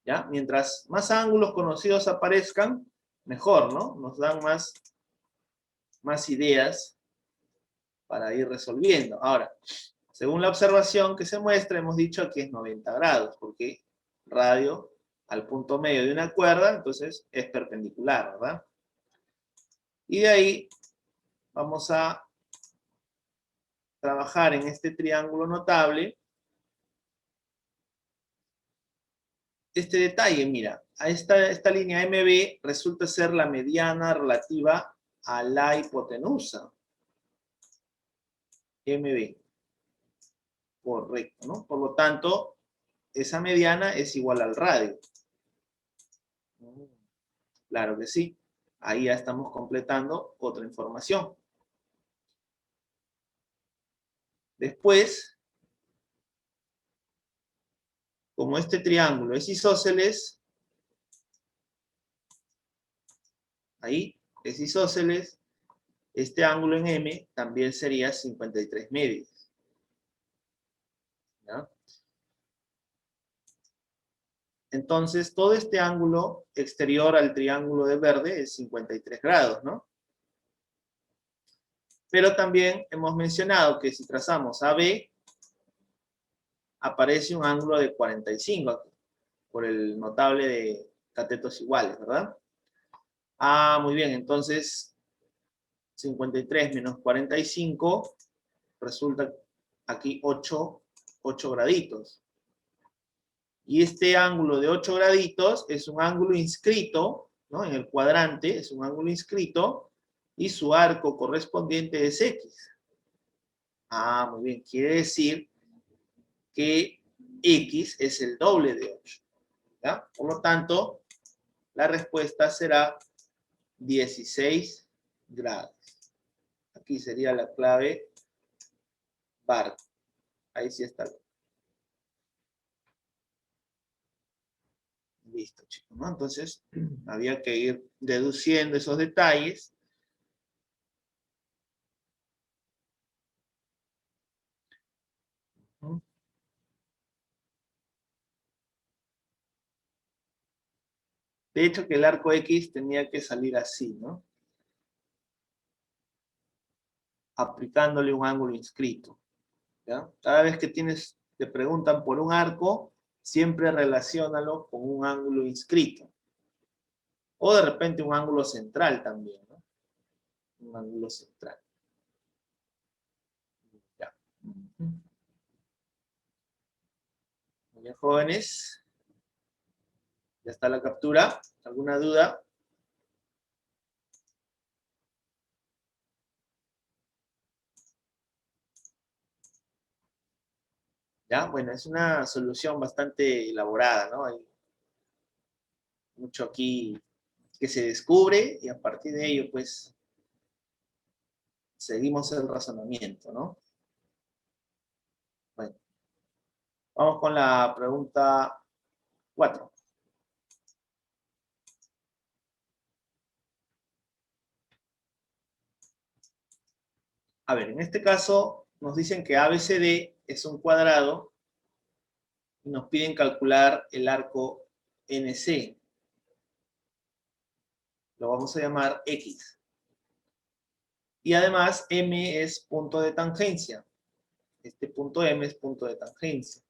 ¿Ya? Mientras más ángulos conocidos aparezcan, mejor, ¿no? Nos dan más ideas para ir resolviendo. Ahora, según la observación que se muestra, hemos dicho que es 90 grados, porque radio al punto medio de una cuerda, entonces es perpendicular, ¿verdad? Y de ahí vamos a trabajar en este triángulo notable. Este detalle, mira, a esta línea MB resulta ser la mediana relativa a la hipotenusa. MB. Correcto, ¿no? Por lo tanto, esa mediana es igual al radio. Claro que sí. Ahí ya estamos completando otra información. Después, como este triángulo es isósceles, ahí es isósceles, este ángulo en M también sería 53 medios. ¿Ya? Entonces, todo este ángulo exterior al triángulo de verde es 53 grados, ¿no? Pero también hemos mencionado que si trazamos AB, aparece un ángulo de 45 aquí, por el notable de catetos iguales, ¿verdad? Ah, muy bien, entonces 53 menos 45 resulta aquí 8 graditos. Y este ángulo de 8 graditos es un ángulo inscrito, ¿no? En el cuadrante es un ángulo inscrito y su arco correspondiente es X. Ah, muy bien, quiere decir que X es el doble de 8. ¿Ya? Por lo tanto, la respuesta será 16 grados. Aquí sería la clave barco. Ahí sí está. Listo, chicos, ¿no? Entonces, había que ir deduciendo esos detalles. De hecho, que el arco X tenía que salir así, ¿no? Aplicándole un ángulo inscrito. ¿Ya? Cada vez que te preguntan por un arco, siempre relaciónalo con un ángulo inscrito. O de repente un ángulo central también, ¿no? Un ángulo central. Ya. Muy bien, jóvenes. Ya está la captura. ¿Alguna duda? Ya, bueno, es una solución bastante elaborada, ¿no? Hay mucho aquí que se descubre y a partir de ello, pues, seguimos el razonamiento, ¿no? Bueno, vamos con la pregunta 4. A ver, en este caso nos dicen que ABCD es un cuadrado y nos piden calcular el arco NC. Lo vamos a llamar X. Y además M es punto de tangencia. Este punto M es punto de tangencia.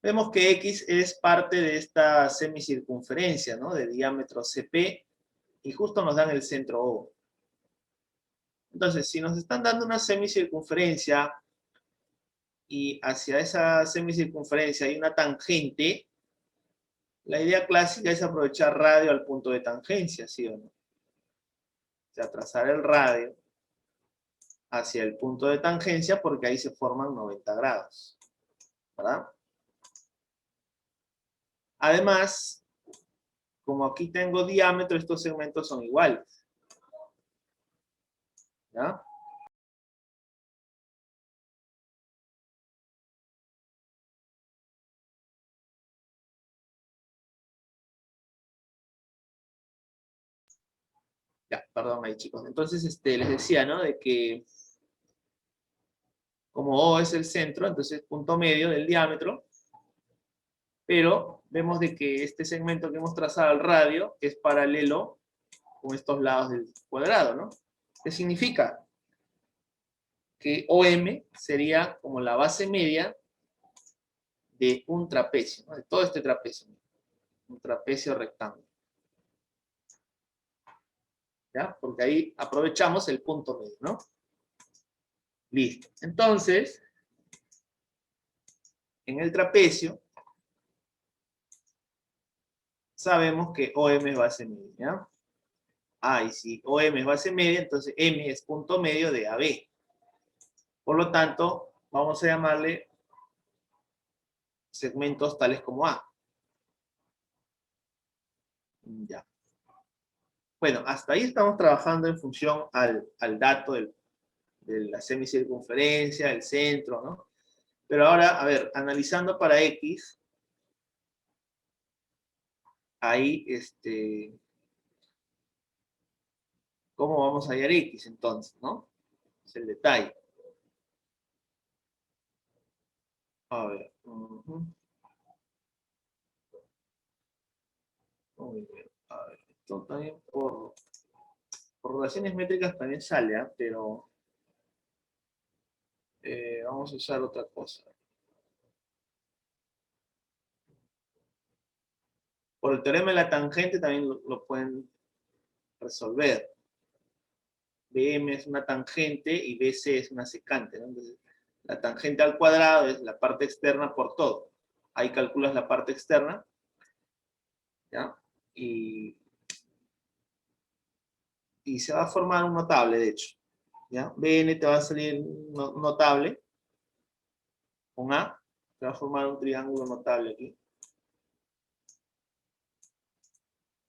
Vemos que X es parte de esta semicircunferencia, ¿no? De diámetro CP, y justo nos dan el centro O. Entonces, si nos están dando una semicircunferencia y hacia esa semicircunferencia hay una tangente, la idea clásica es aprovechar radio al punto de tangencia, ¿sí o no? O sea, trazar el radio hacia el punto de tangencia porque ahí se forman 90 grados, ¿verdad? Además, como aquí tengo diámetro, estos segmentos son iguales, ¿ya? Ya, perdón ahí, chicos. Entonces, les decía, ¿no? De que como O es el centro, entonces punto medio del diámetro, pero vemos de que este segmento que hemos trazado al radio es paralelo con estos lados del cuadrado, ¿no? ¿Qué significa? Que OM sería como la base media de un trapecio, ¿no? De todo este trapecio, un trapecio rectángulo. ¿Ya? Porque ahí aprovechamos el punto medio, ¿no? Listo. Entonces, en el trapecio, sabemos que OM es base media, ¿ya? Y si OM es base media, entonces M es punto medio de AB. Por lo tanto, vamos a llamarle segmentos tales como A. Ya. Bueno, hasta ahí estamos trabajando en función al dato de la semicircunferencia, el centro, ¿no? Pero ahora, a ver, analizando para X, ahí, ¿cómo vamos a hallar X entonces, no? Es el detalle. A ver. Muy bien. A ver, esto también por relaciones métricas también sale, ¿eh? Pero vamos a usar otra cosa. Por el teorema de la tangente también lo pueden resolver. BM es una tangente y BC es una secante, ¿no? Entonces, la tangente al cuadrado es la parte externa por todo. Ahí calculas la parte externa, ¿ya? Y se va a formar un notable, de hecho, ¿ya? BN te va a salir un notable con A, te va a formar un triángulo notable aquí.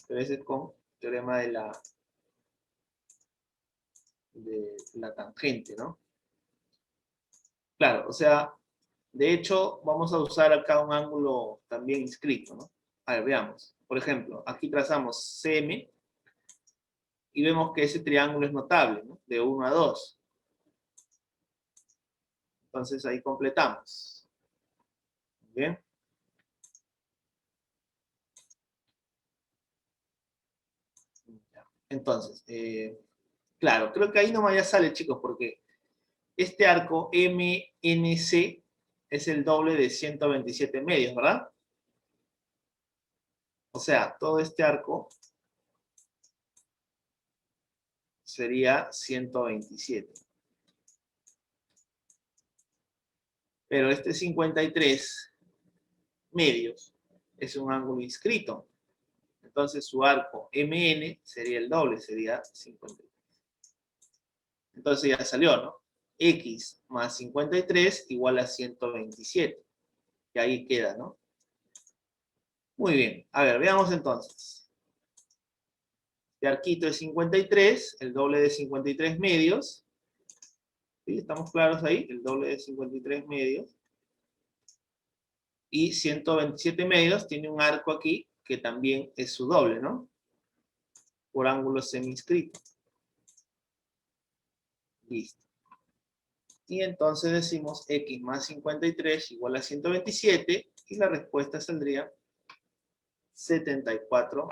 Pero ese es con teorema de la tangente, ¿no? Claro, o sea, de hecho, vamos a usar acá un ángulo también inscrito, ¿no? A ver, veamos. Por ejemplo, aquí trazamos CM y vemos que ese triángulo es notable, ¿no? De 1 a 2. Entonces ahí completamos. ¿Bien? Entonces, claro, creo que ahí nomás ya sale, chicos, porque este arco MNC es el doble de 127 medios, ¿verdad? O sea, todo este arco sería 127. Pero este 53 medios es un ángulo inscrito. Entonces su arco MN sería el doble, sería 53. Entonces ya salió, ¿no? X más 53 igual a 127. Y ahí queda, ¿no? Muy bien. A ver, veamos entonces. Este arquito es 53, el doble de 53 medios. ¿Sí? ¿Estamos claros ahí? El doble de 53 medios. Y 127 medios tiene un arco aquí que también es su doble, ¿no? Por ángulo semi-inscrito. Listo. Y entonces decimos X más 53 igual a 127 y la respuesta saldría 74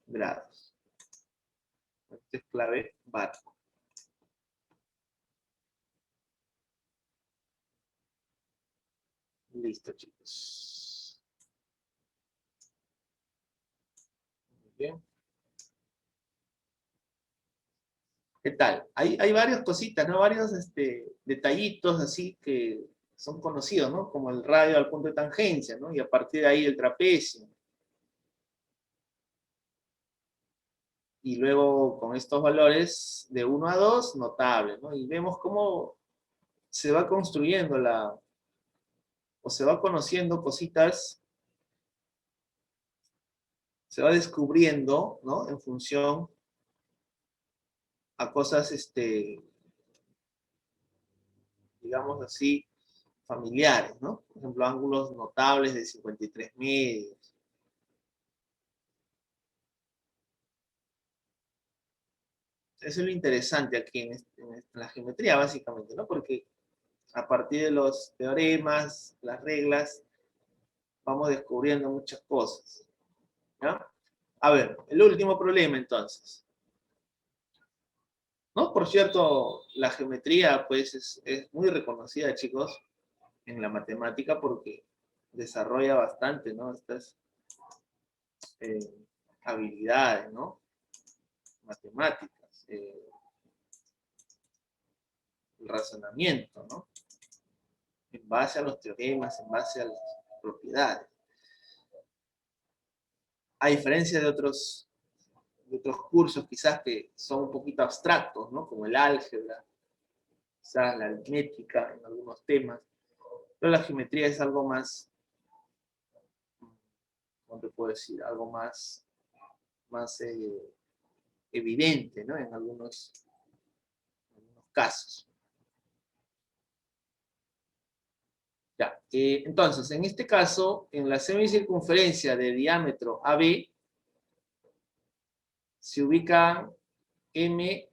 grados. Esta es clave barco. Listo, chicos. Muy bien. ¿Qué tal? Hay varias cositas, ¿no? Varios detallitos así que son conocidos, ¿no? Como el radio al punto de tangencia, ¿no? Y a partir de ahí el trapecio. Y luego con estos valores de 1 a 2, notable, ¿no? Y vemos cómo se va construyendo o se va conociendo cositas, se va descubriendo, ¿no? En función a cosas, digamos así, familiares, ¿no? Por ejemplo, ángulos notables de 53 medios. Eso es lo interesante aquí en la geometría, básicamente, ¿no? Porque a partir de los teoremas, las reglas, vamos descubriendo muchas cosas, ¿ya? A ver, el último problema, entonces. ¿No? Por cierto, la geometría, pues, es muy reconocida, chicos, en la matemática porque desarrolla bastante, ¿no? Estas eh, habilidades, ¿no? Matemáticas, el razonamiento, ¿no? En base a los teoremas, en base a las propiedades. A diferencia de otros cursos quizás que son un poquito abstractos, ¿no? Como el álgebra, quizás la aritmética en algunos temas, pero la geometría es algo más, ¿cómo te puedo decir? Algo más evidente, ¿no? En algunos casos. Ya, entonces, en este caso, en la semicircunferencia de diámetro AB, se ubican M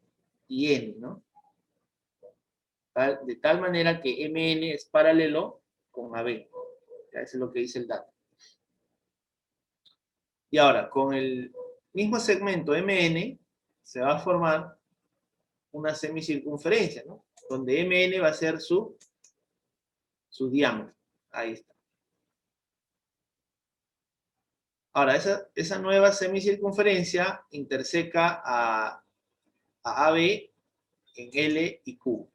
y N, ¿no? De tal manera que MN es paralelo con AB. Ya, eso es lo que dice el dato. Y ahora, con el mismo segmento MN, se va a formar una semicircunferencia, ¿no? Donde MN va a ser su diámetro. Ahí está. Ahora, esa nueva semicircunferencia interseca a AB en L y Q.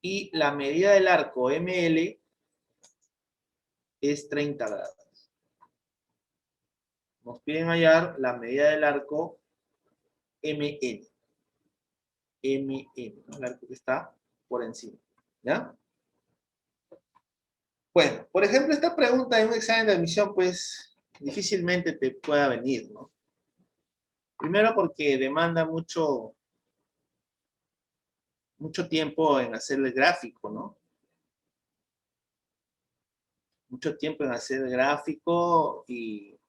Y la medida del arco ML es 30 grados. Nos piden hallar la medida del arco MN. MN, ¿no? El arco que está por encima. ¿Ya? Bueno, por ejemplo, esta pregunta en un examen de admisión, pues, difícilmente te pueda venir, ¿no? Primero porque demanda mucho tiempo en hacer el gráfico, ¿no? Mucho tiempo en hacer el gráfico y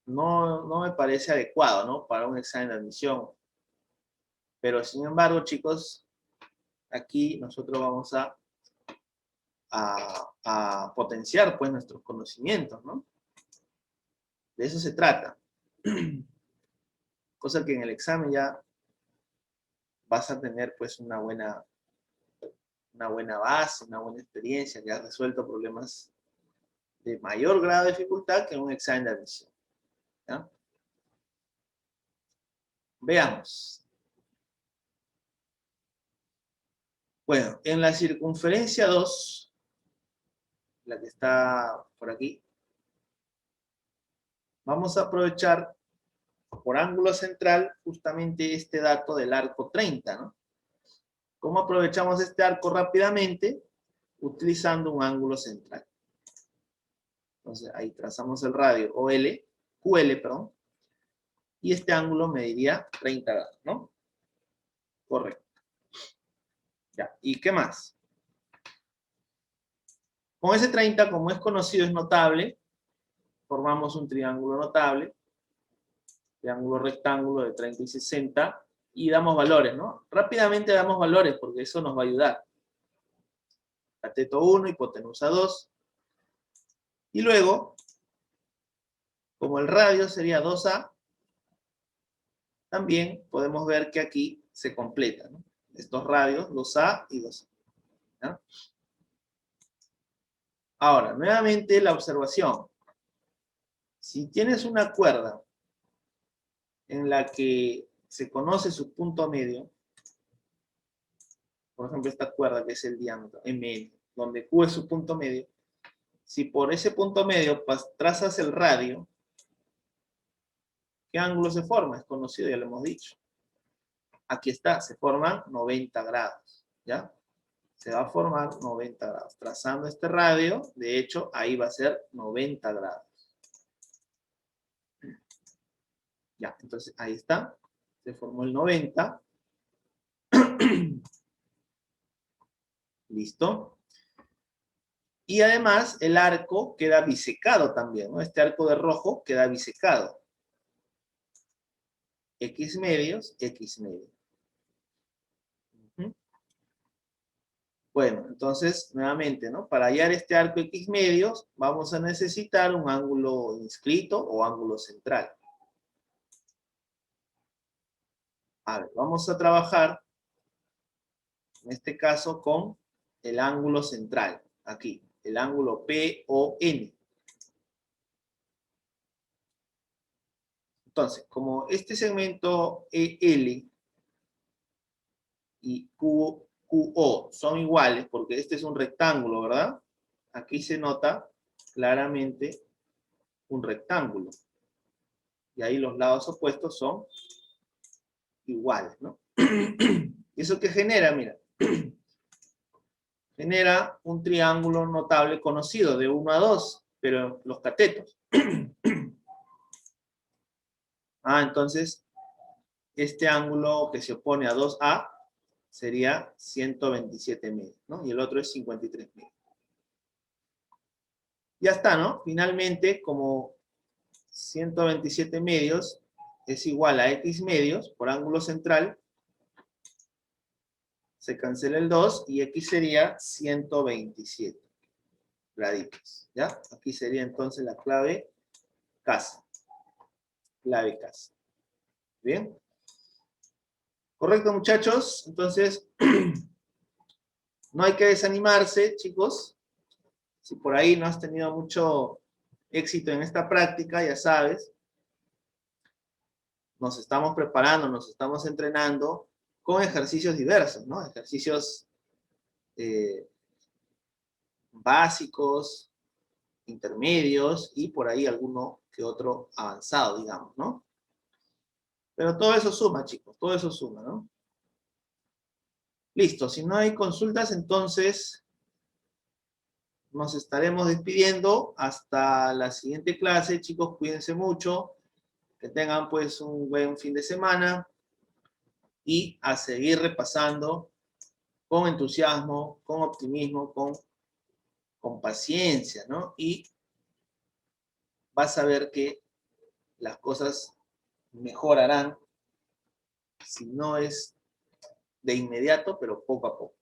no me parece adecuado, ¿no? Para un examen de admisión. Pero sin embargo, chicos, aquí nosotros vamos a potenciar pues nuestros conocimientos, ¿no? De eso se trata. Cosa que en el examen ya vas a tener pues una buena una buena base, una buena experiencia, que has resuelto problemas de mayor grado de dificultad que en un examen de admisión. ¿Ya? Veamos. Bueno, en la circunferencia 2, la que está por aquí, vamos a aprovechar por ángulo central justamente este dato del arco 30, ¿no? ¿Cómo aprovechamos este arco rápidamente? Utilizando un ángulo central. Entonces ahí trazamos el radio QL, perdón, y este ángulo mediría 30 grados, ¿no? Correcto. Ya, ¿y qué más? Con ese 30, como es conocido, es notable, formamos un triángulo notable, triángulo rectángulo de 30 y 60, y damos valores, ¿no? Rápidamente damos valores, porque eso nos va a ayudar. Cateto 1, hipotenusa 2, y luego, como el radio sería 2A, también podemos ver que aquí se completa, ¿no? Estos radios, 2A y 2A. ¿Ya? Ahora, nuevamente la observación. Si tienes una cuerda en la que se conoce su punto medio, por ejemplo esta cuerda que es el diámetro, MN, donde Q es su punto medio, si por ese punto medio trazas el radio, ¿qué ángulo se forma? Es conocido, ya lo hemos dicho. Aquí está, se forman 90 grados, ¿ya? Se va a formar 90 grados. Trazando este radio, de hecho, ahí va a ser 90 grados. Ya, entonces ahí está. Se formó el 90. Listo. Y además el arco queda bisecado también, ¿no? Este arco de rojo queda bisecado. X medios, X medios. Bueno, entonces, nuevamente, ¿no? Para hallar este arco X medios, vamos a necesitar un ángulo inscrito o ángulo central. A ver, vamos a trabajar, en este caso, con el ángulo central. Aquí, el ángulo PON. Entonces, como este segmento EL y QO son iguales, porque este es un rectángulo, ¿verdad? Aquí se nota claramente un rectángulo. Y ahí los lados opuestos son iguales, ¿no? ¿Y eso qué genera? Mira, genera un triángulo notable conocido de 1 a 2, pero los catetos. Entonces, este ángulo que se opone a 2A sería 127 medios, ¿no? Y el otro es 53 medios. Ya está, ¿no? Finalmente, como 127 medios es igual a X medios por ángulo central, se cancela el 2 y X sería 127 graditos, ¿ya? Aquí sería entonces la clave casa. Clave casa. ¿Bien? ¿Correcto, muchachos? Entonces, no hay que desanimarse, chicos. Si por ahí no has tenido mucho éxito en esta práctica, ya sabes, nos estamos preparando, nos estamos entrenando con ejercicios diversos, ¿no? Ejercicios básicos, intermedios y por ahí alguno que otro avanzado, digamos, ¿no? Pero todo eso suma, chicos, todo eso suma, ¿no? Listo, si no hay consultas, entonces nos estaremos despidiendo hasta la siguiente clase. Chicos, cuídense mucho, que tengan pues un buen fin de semana y a seguir repasando con entusiasmo, con optimismo, con paciencia, ¿no? Y vas a ver que las cosas mejorarán, si no es de inmediato, pero poco a poco.